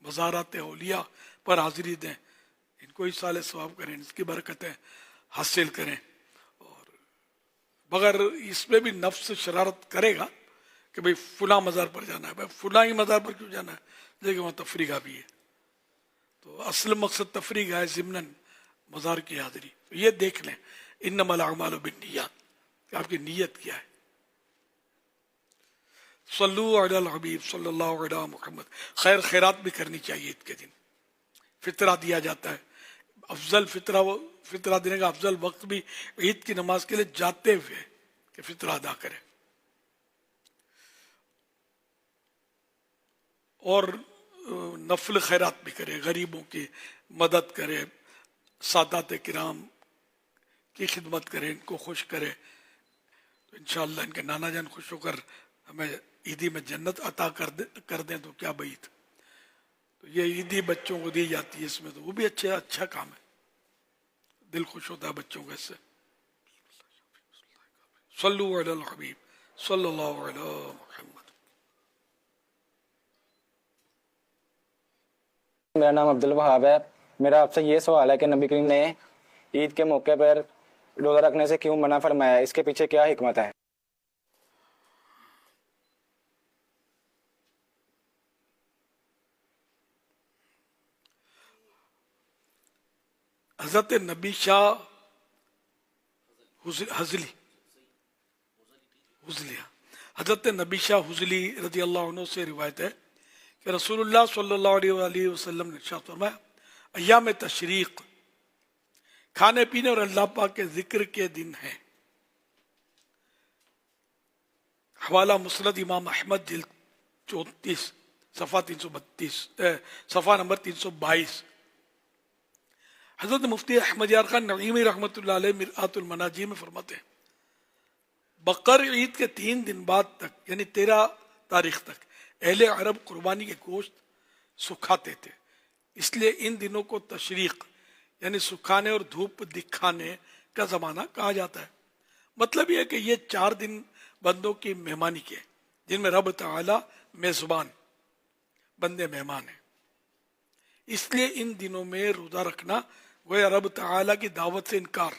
मज़ारात औलिया पर हाजिरी दें, इनको इसाले सवाब करें, इसकी बरकतें हासिल करें। और मगर इसमें भी नफ्स शरारत करेगा कि भाई फुला मज़ार पर जाना है, भाई फुला ही मज़ार पर क्यों जाना है, लेकिन वहाँ तफरीगा भी है। तो असल मकसद तफरीगा है, ज़िम्नन मज़ार की हाजिरी। तो ये देख लें, इन्नमल अअमालु बिन्नियात, कि आपकी नीयत क्या है। सल्लु अलल हबीब सल्लल्लाहु अलैहि मुहम्मद। खैर खैरात भी करनी चाहिए ईद के दिन। फितरा दिया जाता है, अफजल फितरा देने का अफजल वक्त भी ईद की नमाज के लिए जाते हुए कि फितरा अदा करें। और नफल खैरात भी करे, गरीबों की मदद करे, सादात किराम की खिदमत करे, इनको खुश करे, तो इंशाअल्लाह इनके नाना जान खुश होकर हमें ईदी में जन्नत अता कर दें तो क्या बात। तो ये ईदी बच्चों को दी जाती है इसमें, तो वो भी अच्छा काम है, दिल खुश होता है बच्चों को इससे। सल्लु अलल हबीब सल्लल्लाहु अलैहि मुहम्मद। मेरा नाम अब्दुल वहाब है। मेरा आपसे ये सवाल है कि नबी करीम ने ईद के मौके पर रोज़ा रखने से क्यों मना फरमाया, इसके पीछे क्या हिकमत है? हजरत नबी शाह हुजली हजरत नबी शाह हुजली रजी अल्लाह अन्हु से रिवायत है कि रसूलुल्लाह सल्लल्लाहु अलैहि वसल्लम ने इरशाद फरमाया, अय्याम तशरीक खाने पीने और अल्लाह पाक के जिक्र के दिन है। हवाला मुस्नद इमाम अहमद जिल्द 34 सफ़ा 332 सफ़ा नंबर 322। हजरत मुफ्ती अहमद यार खान नईमी रहमतुल्लाह अलैह मिरआतुल मनाजी में फरमाते हैं, बकर ईद के 3 दिन बाद तक यानी 13 तारीख तक अहले अरब कुर्बानी के गोश्त सुखाते थे, इसलिए इन दिनों को तशरीक यानी सुखाने और धूप दिखाने का जमाना कहा जाता है। मतलब यह है कि ये 4 दिन बंदों की मेहमानी के, जिनमें रब ताला मेजबान बंदे मेहमान है, इसलिए इन दिनों में रोजा रखना गोया रब ताला की दावत से इनकार।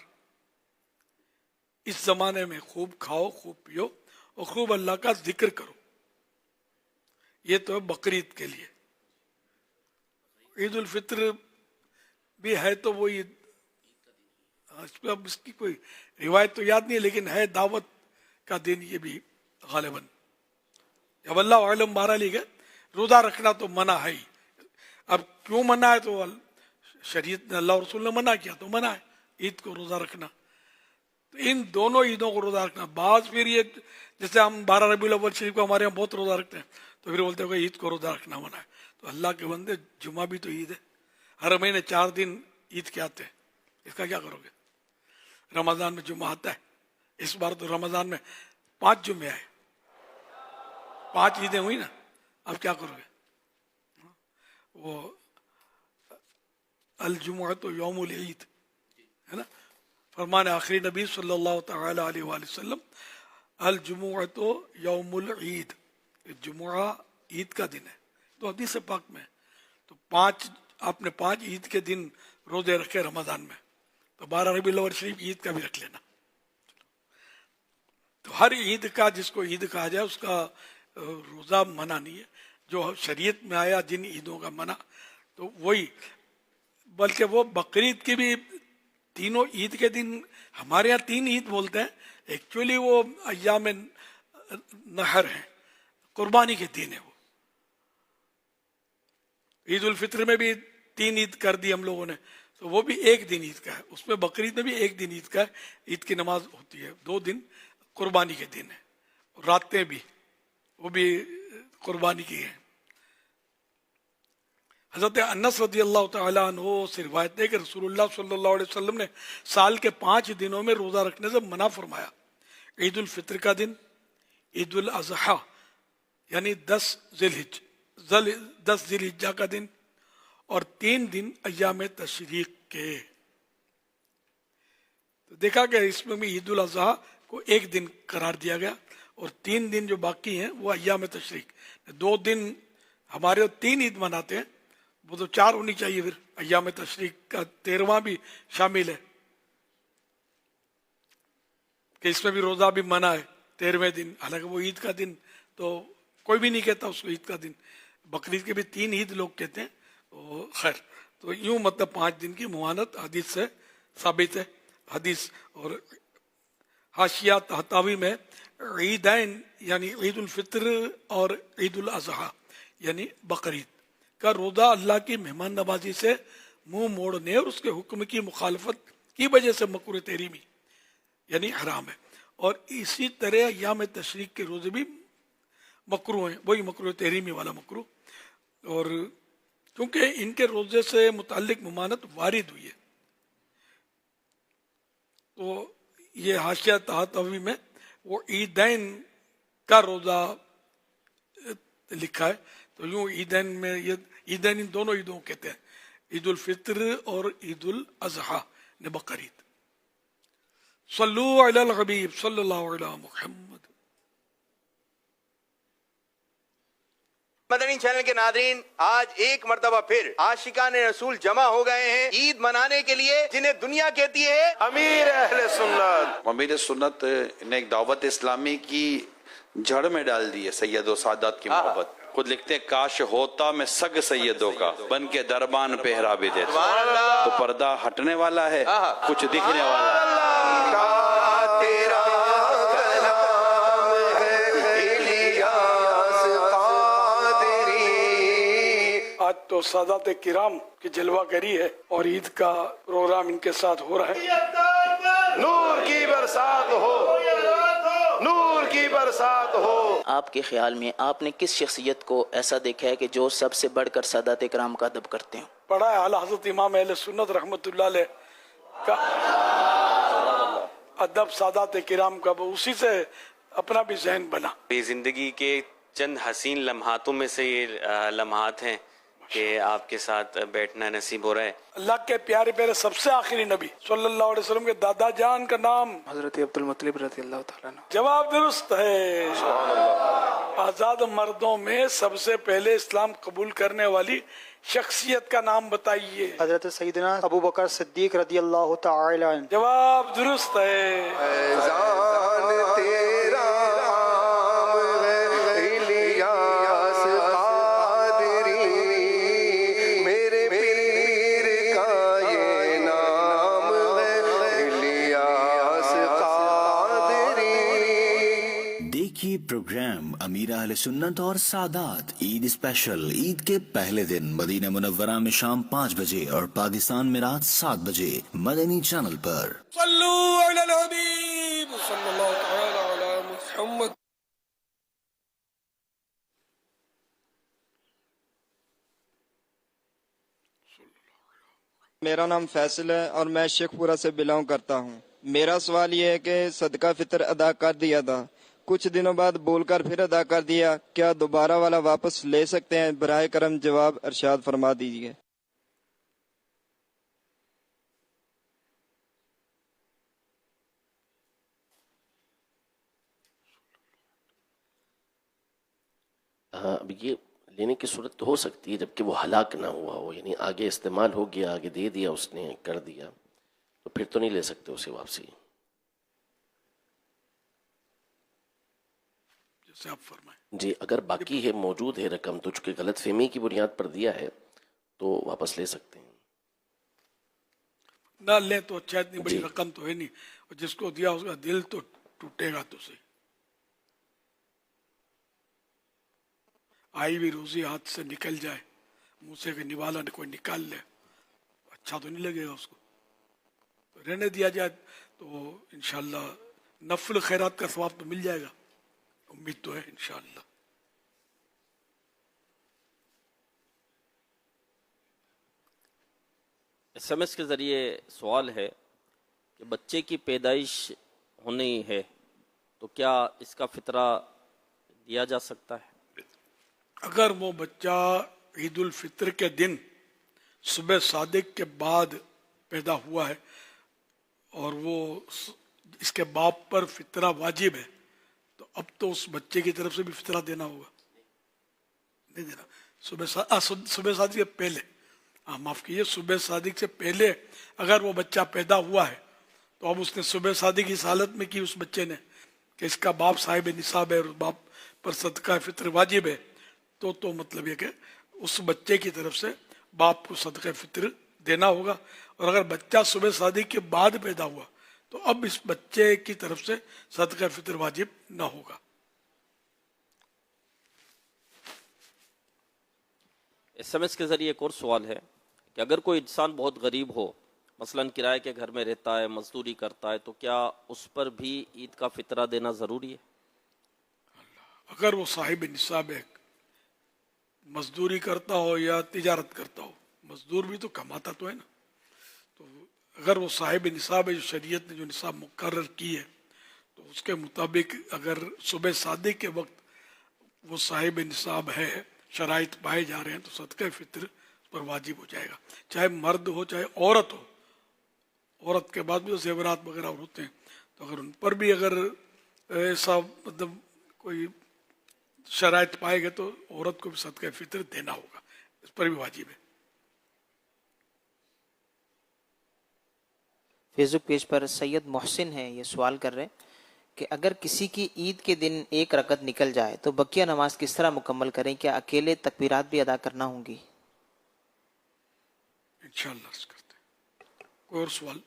इस जमाने में खूब खाओ, खूब पियो और खूब अल्लाह का जिक्र करो। ये तो है बकरीद के लिए। ईद उल फित्र भी है तो वो ईद, अब इसकी कोई रिवायत तो याद नहीं है, लेकिन है दावत का दिन ये भी गालिबन। जब अल्लाह आलम बारह ली गए, रोजा रखना तो मना है ही। अब क्यों मना है, तो शरीयत ने अल्लाह रसूल ने मना किया तो मना है ईद को रोजा रखना। तो इन दोनों ईदों को रोजा रखना, बाद फिर ये जैसे हम 12 रबीउल अव्वल शरीफ को हमारे यहाँ बहुत रोजा रखते हैं, तो फिर बोलते हैं ईद को रोजा रखना मना है। तो अल्लाह के बंदे, जुमा भी तो ईद है, हर महीने 4 दिन ईद के आते हैं, इसका क्या करोगे? रमजान में जुमा आता है, इस बार तो रमजान में 5 जुमे आए, 5 ईदें हुई ना, अब क्या करोगे? वो अल जुमुआ तो यौमुल ईद है ना, फरमान आखिरी नबी सल्लल्लाहु तआला अलैहि वसल्लम, अल जुमुआ तो यौमुल ईद, जुमुआ ईद का दिन है। तो हदीस पाक में तो 5 आपने 5 ईद के दिन रोजे रखे रमजान में, तो 12 रबीउल अव्वल शरीफ ईद का भी रख लेना। तो हर ईद का जिसको ईद कहा जाए उसका रोजा मना नहीं है। जो शरीयत में आया जिन ईदों का मना, तो वही, बल्कि वो बकरीद की भी तीनों ईद के दिन, हमारे यहाँ 3 ईद बोलते हैं, एक्चुअली वो अय्याम नहर है, कुर्बानी के दिन है वो। ईद उल फित्र में भी 3 ईद कर दी हम लोगों ने, तो वो भी 1 दिन ईद का है, उसमें बकरीद में भी 1 दिन ईद का है। ईद की नमाज होती है, 2 दिन कुर्बानी के दिन है, रातें भी वो भी कुर्बानी की है। हजरत अनस रदी अल्लाह तआला अन्हु से रिवायत है कि रसूलुल्लाह सल्लल्लाहु अलैहि वसल्लम ने साल के 5 दिनों में रोजा रखने से मना फरमाया। ईद उल फित्र का दिन, ईद उल अज़हा यानी 10 जिलहिज्जा का दिन, और 3 दिन अय्याम तशरीक के। तो देखा कि इसमें भी ईद उल अज़हा को 1 दिन करार दिया गया, और 3 दिन जो बाकी हैं वो अय्याम तशरीक। 2 दिन हमारे 3 ईद मनाते हैं, वो तो 4 होनी चाहिए। फिर अय्याम तशरीक का 13वां भी शामिल है कि इसमें भी रोजा भी मना है 13वें दिन, हालांकि वो ईद का दिन तो कोई भी नहीं कहता उसको ईद का दिन। बकरीद के भी 3 ईद लोग कहते हैं। तो खैर, तो यूं मतलब 5 दिन की मुआनत हदीस से साबित है। हदीस और हाशिया तहतावी में ईदैन यानी ईद उल फित्र और ईद उल अज़हा यानी बकरीद का रोजा अल्लाह की मेहमान नवाजी से मुंह मोड़ने और उसके हुक्म की मुखालफत की वजह से मकरूह तहरीमी यानी हराम है। और इसी तरह अय्याम तशरीक के रोजे भी मकरूह हैं, वही मकरूह तहरीमी वाला मकरूह। और क्योंकि इनके रोजे से मुताल्लिक मुमानत वारिद हुई है, तो ये हाशिया तहतवी में वो ईदैन का रोजा लिखा है। तो यूं ईदैन में ये ईदैन इन दोनों ईदों को कहते हैं, ईद उल फित्र और ईद उल अजहा ने बकरीद। सल्लु अलल हबीब सल्लल्लाहु अलैहि मुहम्मद। मदनी चैनल के नादरीन, आज एक मर्तबा फिर आशिकान रसूल जमा हो गए हैं ईद मनाने के लिए, जिन्हें दुनिया कहती है अमीर अहले सुन्नत। अमीर सुन्नत ने एक दावत इस्लामी की जड़ में डाल दी है सैयद व सादात की मोहब्बत। खुद लिखते हैं, काश होता मैं सग सैयदों का, बन के दरबान पहरा भी देता। तो पर्दा हटने वाला है, कुछ दिखने वाला है। आज तो सादात किराम की जलवा करी है और ईद का प्रोग्राम इनके साथ हो रहा है। नूर की बरसात हो, नूर की बरसात हो। आपके ख्याल में आपने किस शख्सियत को ऐसा देखा है कि जो सबसे बढ़कर सादात इकराम का अदब करते हैं? पढ़ा है आला हज़रत इमाम अहले सुन्नत रहमतुल्लाह अलैह का अदब सादात किराम का, उसी से अपना भी ज़हन बना। जिंदगी के चंद हसीन लम्हातों में से ये लम्हात हैं कि आपके साथ बैठना नसीब हो रहा है। अल्लाह के प्यारे प्यारे सबसे आखिरी नबी सल्लल्लाहु अलैहि वसल्लम के दादा जान का नाम हजरत अब्दुल मुत्तलिब रज़ियल्लाहु ताला अन्हु। जवाब दुरुस्त है। आजाद मर्दों में सबसे पहले इस्लाम कबूल करने वाली शख्सियत का नाम बताइए। हजरत सैयदना अबू बकर सिद्दीक रज़ियल्लाहु ताला अन्हु। जवाब दुरुस्त है। देखिए प्रोग्राम अमीर अहले सुन्नत और सादात ईद स्पेशल, ईद के पहले दिन मदीना मुनव्वरा में शाम 5 बजे और पाकिस्तान में रात 7 बजे मदनी चैनल पर। सल्लु अलल हबीब सल्लल्लाहु तआला अला मुहम्मद। मेरा नाम फैसल है और मैं शेखपुरा से बिलोंग करता हूँ। मेरा सवाल ये है कि सदका फितर अदा कर दिया था, कुछ दिनों बाद बोलकर फिर अदा कर दिया, क्या दोबारा वाला वापस ले सकते हैं? बराए करम जवाब इरशाद फरमा दीजिए। अब ये लेने की सूरत तो हो सकती है जबकि वो हलाक ना हुआ हो, यानी आगे इस्तेमाल हो गया, आगे दे दिया उसने, कर दिया, तो फिर तो नहीं ले सकते उसे वापसी। जैसे आप फरमाएं। जी, अगर बाकी है, मौजूद है रकम, तो चूंकि गलत फहमी की बुनियाद पर दिया है तो वापस ले सकते हैं। ना ले तो अच्छा, इतनी बड़ी रकम तो है नहीं, और जिसको दिया उसका दिल तो टूटेगा तो सही। आई भी रोजी हाथ से निकल जाए, मुंह से निवाला कोई निकाल ले, अच्छा तो नहीं लगेगा उसको। तो रहने दिया जाए तो इंशाल्लाह नफल खैरात का सवाब तो मिल जाएगा, उम्मीद तो है इंशाल्लाह। SMS के ज़रिए सवाल है कि बच्चे की पैदाइश होनी है तो क्या इसका फितरा दिया जा सकता है? अगर वो बच्चा ईद उल फित्र के दिन सुबह सादिक के बाद पैदा हुआ है और वो इसके बाप पर फितरा वाजिब है, तो अब तो उस बच्चे की तरफ से भी फितरा देना होगा। नहीं देना, सुबह सादिक से पहले, माफ कीजिए, सुबह सादिक से पहले अगर वो बच्चा पैदा हुआ है तो अब उसने सुबह सादिक इस हालत में की उस बच्चे ने कि इसका बाप साहिब निसाब है और बाप पर सदका फित्र वाजिब है, तो मतलब ये कि उस बच्चे की तरफ से बाप को सदका फित्र देना होगा। और अगर बच्चा सुबह सादिक के बाद पैदा हुआ तो अब इस बच्चे की तरफ से सदका फित्र वाजिब ना होगा। SMS के ज़रिए एक और सवाल है कि अगर कोई इंसान बहुत गरीब हो, मसलन किराए के घर में रहता है, मजदूरी करता है, तो क्या उस पर भी ईद का फितरा देना ज़रूरी है? अगर वो साहिब निसाब है, मजदूरी करता हो या तिजारत करता हो, मजदूर भी तो कमाता तो है ना, तो अगर वो साहिब निसाब है, जो शरीयत ने जो निसाब मुकर्रर की है, तो उसके मुताबिक अगर सुबह शादी के वक्त वो साहिब निसाब है, शराइत पाए जा रहे हैं, तो सदका फितर उस पर वाजिब हो जाएगा, चाहे मर्द हो चाहे औरत हो। औरत के बाद भी तो जेवरात वगैरह होते हैं, तो अगर उन पर भी अगर ऐसा मतलब कोई शराइत पाएगा तो औरत को भी सदका फितर देना होगा, इस पर भी वाजिब है। फेसबुक पेज पर सैयद मोहसिन है, ये सवाल कर रहे हैं कि अगर किसी की ईद के दिन एक रकत निकल जाए तो बकिया नमाज किस तरह मुकम्मल करें, क्या अकेले तकबीरात भी अदा करना होंगी? इंशाअल्लाह करते हैं। कोई और सवाल?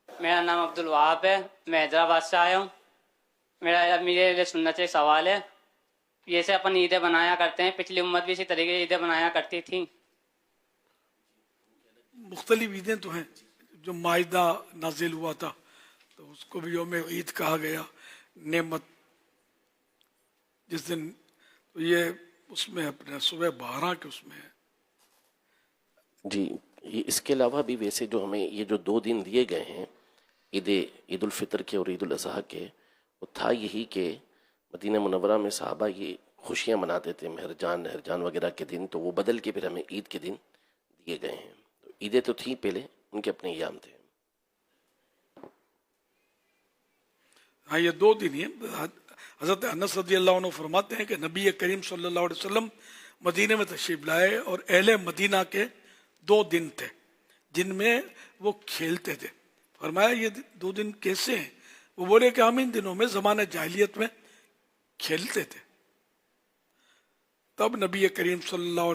मेरा नाम अब्दुल वहाब है, मैं हैदराबाद से आया हूँ। मेरे लिए सुन्नत से एक सवाल है, जैसे अपन ईदें बनाया करते हैं, पिछली उम्मत भी इसी तरीके की ईदें बनाया करती थी। मुख्तलिफ ईदें तो हैं, जो माइदा नाजिल हुआ था तो उसको भी यौम ईद कहा गया, नेमत जिस दिन, तो ये उसमें अपने सुबह 12 के उसमें है। जी, ये इसके अलावा भी वैसे जो हमें ये जो 2 दिन दिए गए हैं ईद उल फितर के और ईद उल अज़हा के, वो था यही कि मदीना मुनव्वरा में सहाबा ये खुशियाँ मनाते थे मेहरजान वगैरह के दिन, तो वो बदल के फिर हमें ईद के दिन दिए गए हैं। तो ईदें तो थी पहले, उनके अपने अय्याम थे। हाँ, ये 2 दिन ही है। हज़रत अनस रज़ियल्लाहु अन्हु फरमाते हैं कि नबी करीम सल्लल्लाहु अलैहि वसल्लम मदीने में तशरीफ लाए और अहले मदीना के 2 दिन थे जिनमें वो खेलते थे। फरमाया ये 2 दिन कैसे हैं? वो बोले कि हम इन दिनों में ज़माने जाहिलियत में खेलते थे। तब नबी करीम सल्लल्लाहु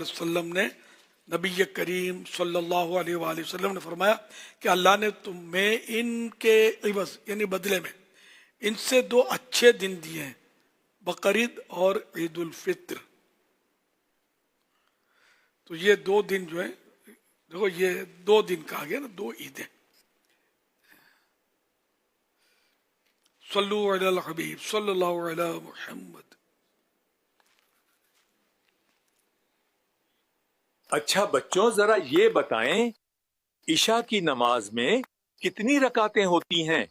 अलैहि वसल्लम ने फरमाया कि अल्लाह ने तुम्हें इनके इवज़ यानी बदले में इनसे 2 अच्छे दिन दिए हैं, बकरीद और ईद उल फित्र। तो ये 2 दिन जो है, देखो ये 2 दिन कहा गया ना, 2 ईदें। सल्लु अलल हबीब सल्लल्लाहु अलैहि मुहम्मद। अच्छा बच्चों, जरा ये बताएं, इशा की नमाज में कितनी रकातें होती हैं?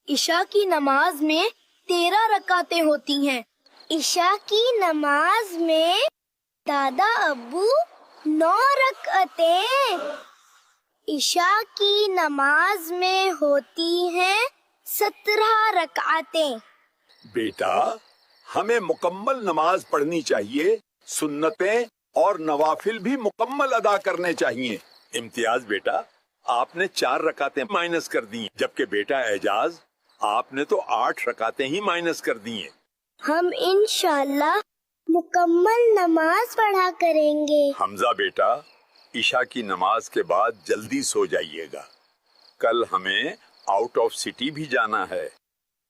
इशा की नमाज में 13 रकातें होती हैं। इशा की नमाज में दादा अब्बू 9 रकातें। इशा की नमाज में होती हैं 17 रकातें। बेटा, हमें मुकम्मल नमाज पढ़नी चाहिए, सुन्नतें और नवाफिल भी मुकम्मल अदा करने चाहिए। इम्तियाज बेटा, आपने 4 रकातें माइनस कर दी, जबकि बेटा एजाज आपने तो 8 रकातें ही माइनस कर दी हैं। हम इंशाल्लाह मुकम्मल नमाज पढ़ा करेंगे। हमजा बेटा, इशा की नमाज के बाद जल्दी सो जाइएगा, कल हमें आउट ऑफ सिटी भी जाना है।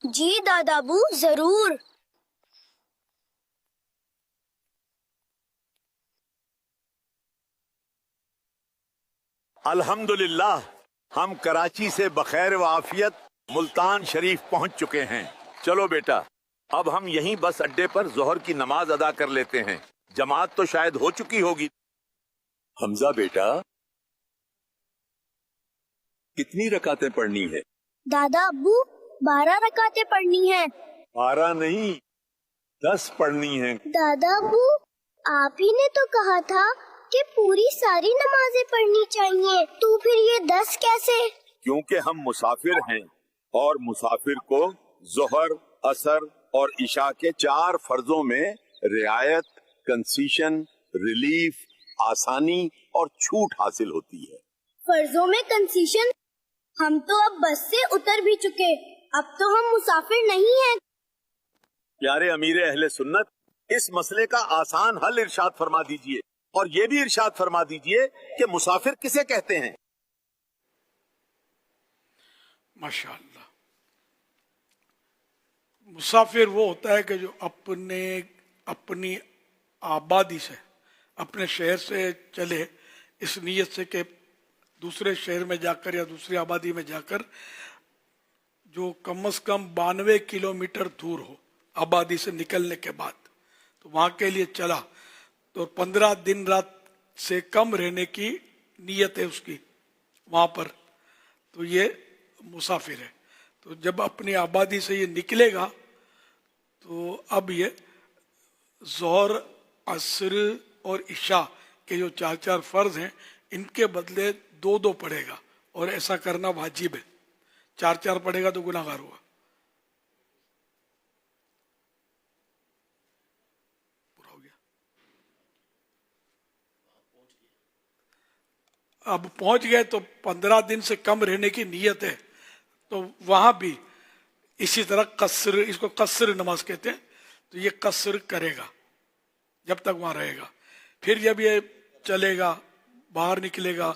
जी दादाबू, जरूर। अल्हम्दुलिल्लाह, हम कराची से बखैर व आफियत मुल्तान शरीफ पहुंच चुके हैं। चलो बेटा, अब हम यहीं बस अड्डे पर जोहर की नमाज अदा कर लेते हैं। जमात तो शायद हो चुकी होगी। हमजा बेटा, कितनी रकातें पढ़नी है? दादा अब्बू, 12 रकातें पढ़नी है। 12 नहीं, 10 पढ़नी है। दादा अब्बू, आप ही ने तो कहा था कि पूरी सारी नमाजें पढ़नी चाहिए, तो फिर ये 10 कैसे? क्योंकि हम मुसाफिर हैं और मुसाफिर को जोहर, असर और इशा के 4 फर्जों में रियायत, कंसीशन, रिलीफ, आसानी और छूट हासिल होती है। फर्जों में कंसीशन? हम तो अब बस से उतर भी चुके, अब तो हम मुसाफिर नहीं हैं। प्यारे अमीर अहले सुन्नत, इस मसले का आसान हल इरशाद फरमा दीजिए और ये भी इरशाद फरमा दीजिए कि मुसाफिर किसे कहते हैं? माशाअल्लाह, मुसाफिर वो होता है कि जो अपनी आबादी से, अपने शहर से चले इस नीयत से कि दूसरे शहर में जाकर या दूसरी आबादी में जाकर जो कम से कम 92 किलोमीटर दूर हो आबादी से निकलने के बाद, तो वहां के लिए चला तो 15 दिन रात से कम रहने की نیت ہے اس کی وہاں پر, تو یہ مسافر ہے. تو جب اپنی آبادی سے یہ نکلے گا تو اب یہ ظہر, عصر اور عشاء کے جو 4 فرض ہیں ان کے بدلے 2 پڑھے گا, اور ایسا کرنا واجب ہے. 4 پڑھے گا تو گناہ گار ہوا. پورا ہو گیا. اب پہنچ گئے تو 15 دن سے کم رہنے کی نیت ہے, تو وہاں بھی اسی طرح قصر, اس کو قصر نماز کہتے ہیں, تو یہ قصر کرے گا جب تک وہاں رہے گا. پھر جب یہ چلے گا, باہر نکلے گا,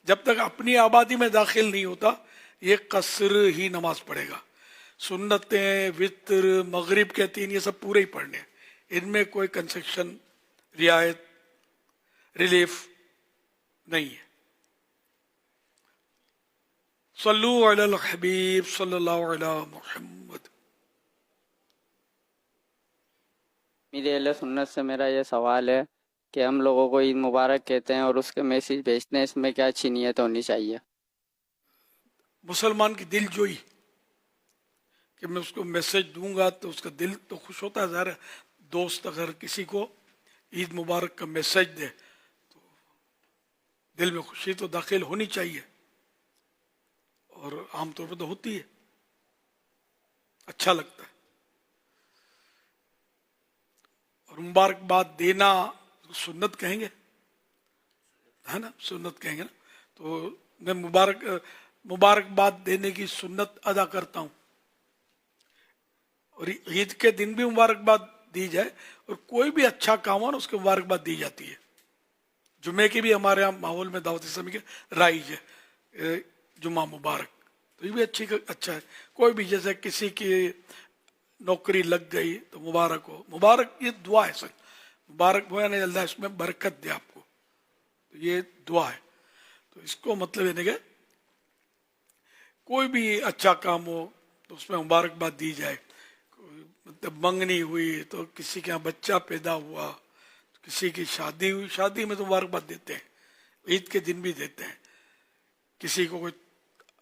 جب تک اپنی آبادی میں داخل نہیں ہوتا یہ قصر ہی نماز پڑھے گا. سنتیں, وطر, مغرب کے 3 یہ سب پورے ہی پڑھنے ہیں, ان میں کوئی کنسیشن, رعایت, ریلیف نہیں ہے. صلو علی الحبیب صلی اللہ علی محمد. میرے اہل سنت سے میرا یہ سوال ہے کہ ہم لوگوں کو عید مبارک کہتے ہیں اور اس کے میسیج بھیجتے ہیں, اس میں کیا اچھی نیت ہونی چاہیے؟ مسلمان کی دل جوئی کہ میں اس کو میسج دوں گا تو اس کا دل تو خوش ہوتا ہے. ظاہر ہے دوست اگر کسی کو عید مبارک کا میسج دے تو دل میں خوشی تو داخل ہونی چاہیے, اور عام طور پہ تو ہوتی ہے, اچھا لگتا ہے. اور مبارکباد دینا سنت کہیں گے, ہے نا, سنت کہیں گے نا. تو میں مبارکباد دینے کی سنت ادا کرتا ہوں, اور عید کے دن بھی مبارکباد دی جائے, اور کوئی بھی اچھا کام ہو نا اس کو مبارکباد دی جاتی ہے. جمعے کی بھی ہمارے یہاں ماحول میں دعوت اسلامی کے رائج ہے, جمعہ مبارک, تو یہ بھی اچھا ہے. کوئی بھی جیسے کسی کی نوکری لگ گئی تو مبارک ہو, مبارک یہ دعا ہے سر, مبارک ہو یعنی اللہ اس میں برکت دے آپ کو, تو یہ دعا ہے. تو اس کو مطلب یہ نہیں کہ کوئی بھی اچھا کام ہو تو اس میں مبارکباد دی جائے. مطلب منگنی ہوئی تو کسی کے یہاں بچہ پیدا ہوا, کسی کی شادی ہوئی, شادی میں تو مبارکباد دیتے ہیں, عید کے دن بھی دیتے ہیں. کسی کو کوئی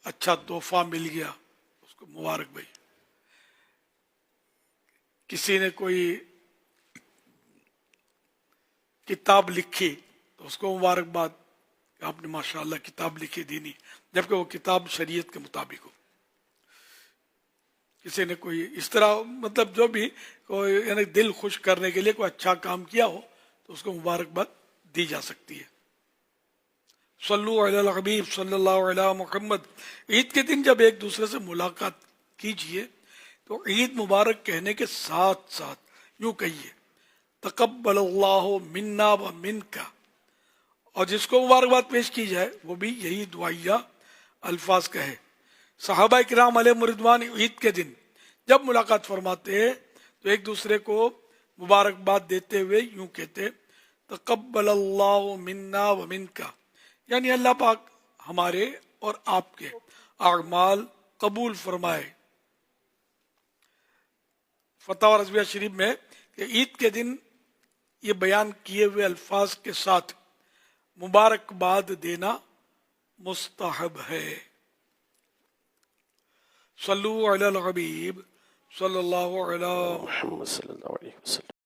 اچھا تحفہ مل گیا اس کو مبارک بھائی. کسی نے کوئی کتاب لکھی تو اس کو مبارکباد, آپ نے ماشاءاللہ کتاب لکھی دینی, جبکہ وہ کتاب شریعت کے مطابق ہو. کسی نے کوئی اس طرح مطلب جو بھی کوئی یعنی دل خوش کرنے کے لیے کوئی اچھا کام کیا ہو تو اس کو مبارکباد دی جا سکتی ہے. صلو علی الحبیب صلی اللہ علی محمد. عید کے دن جب ایک دوسرے سے ملاقات کیجئے تو عید مبارک کہنے کے ساتھ ساتھ یوں کہیے تقبل اللہ منا و منکا, اور جس کو مبارکباد پیش کی جائے وہ بھی یہی دعائیہ الفاظ کہے. صحابہ کرام علیہ رضوان عید کے دن جب ملاقات فرماتے تو ایک دوسرے کو مبارکباد دیتے ہوئے یوں کہتے تقبل اللہ منا و منکا, یعنی اللہ پاک ہمارے اور آپ کے اعمال قبول فرمائے. فتاوی رضویہ شریف میں کہ عید کے دن یہ بیان کیے ہوئے الفاظ کے ساتھ مبارکباد دینا مستحب ہے. صلو علی الحبیب صلی اللہ علیہ محمد صلی اللہ علیہ وسلم.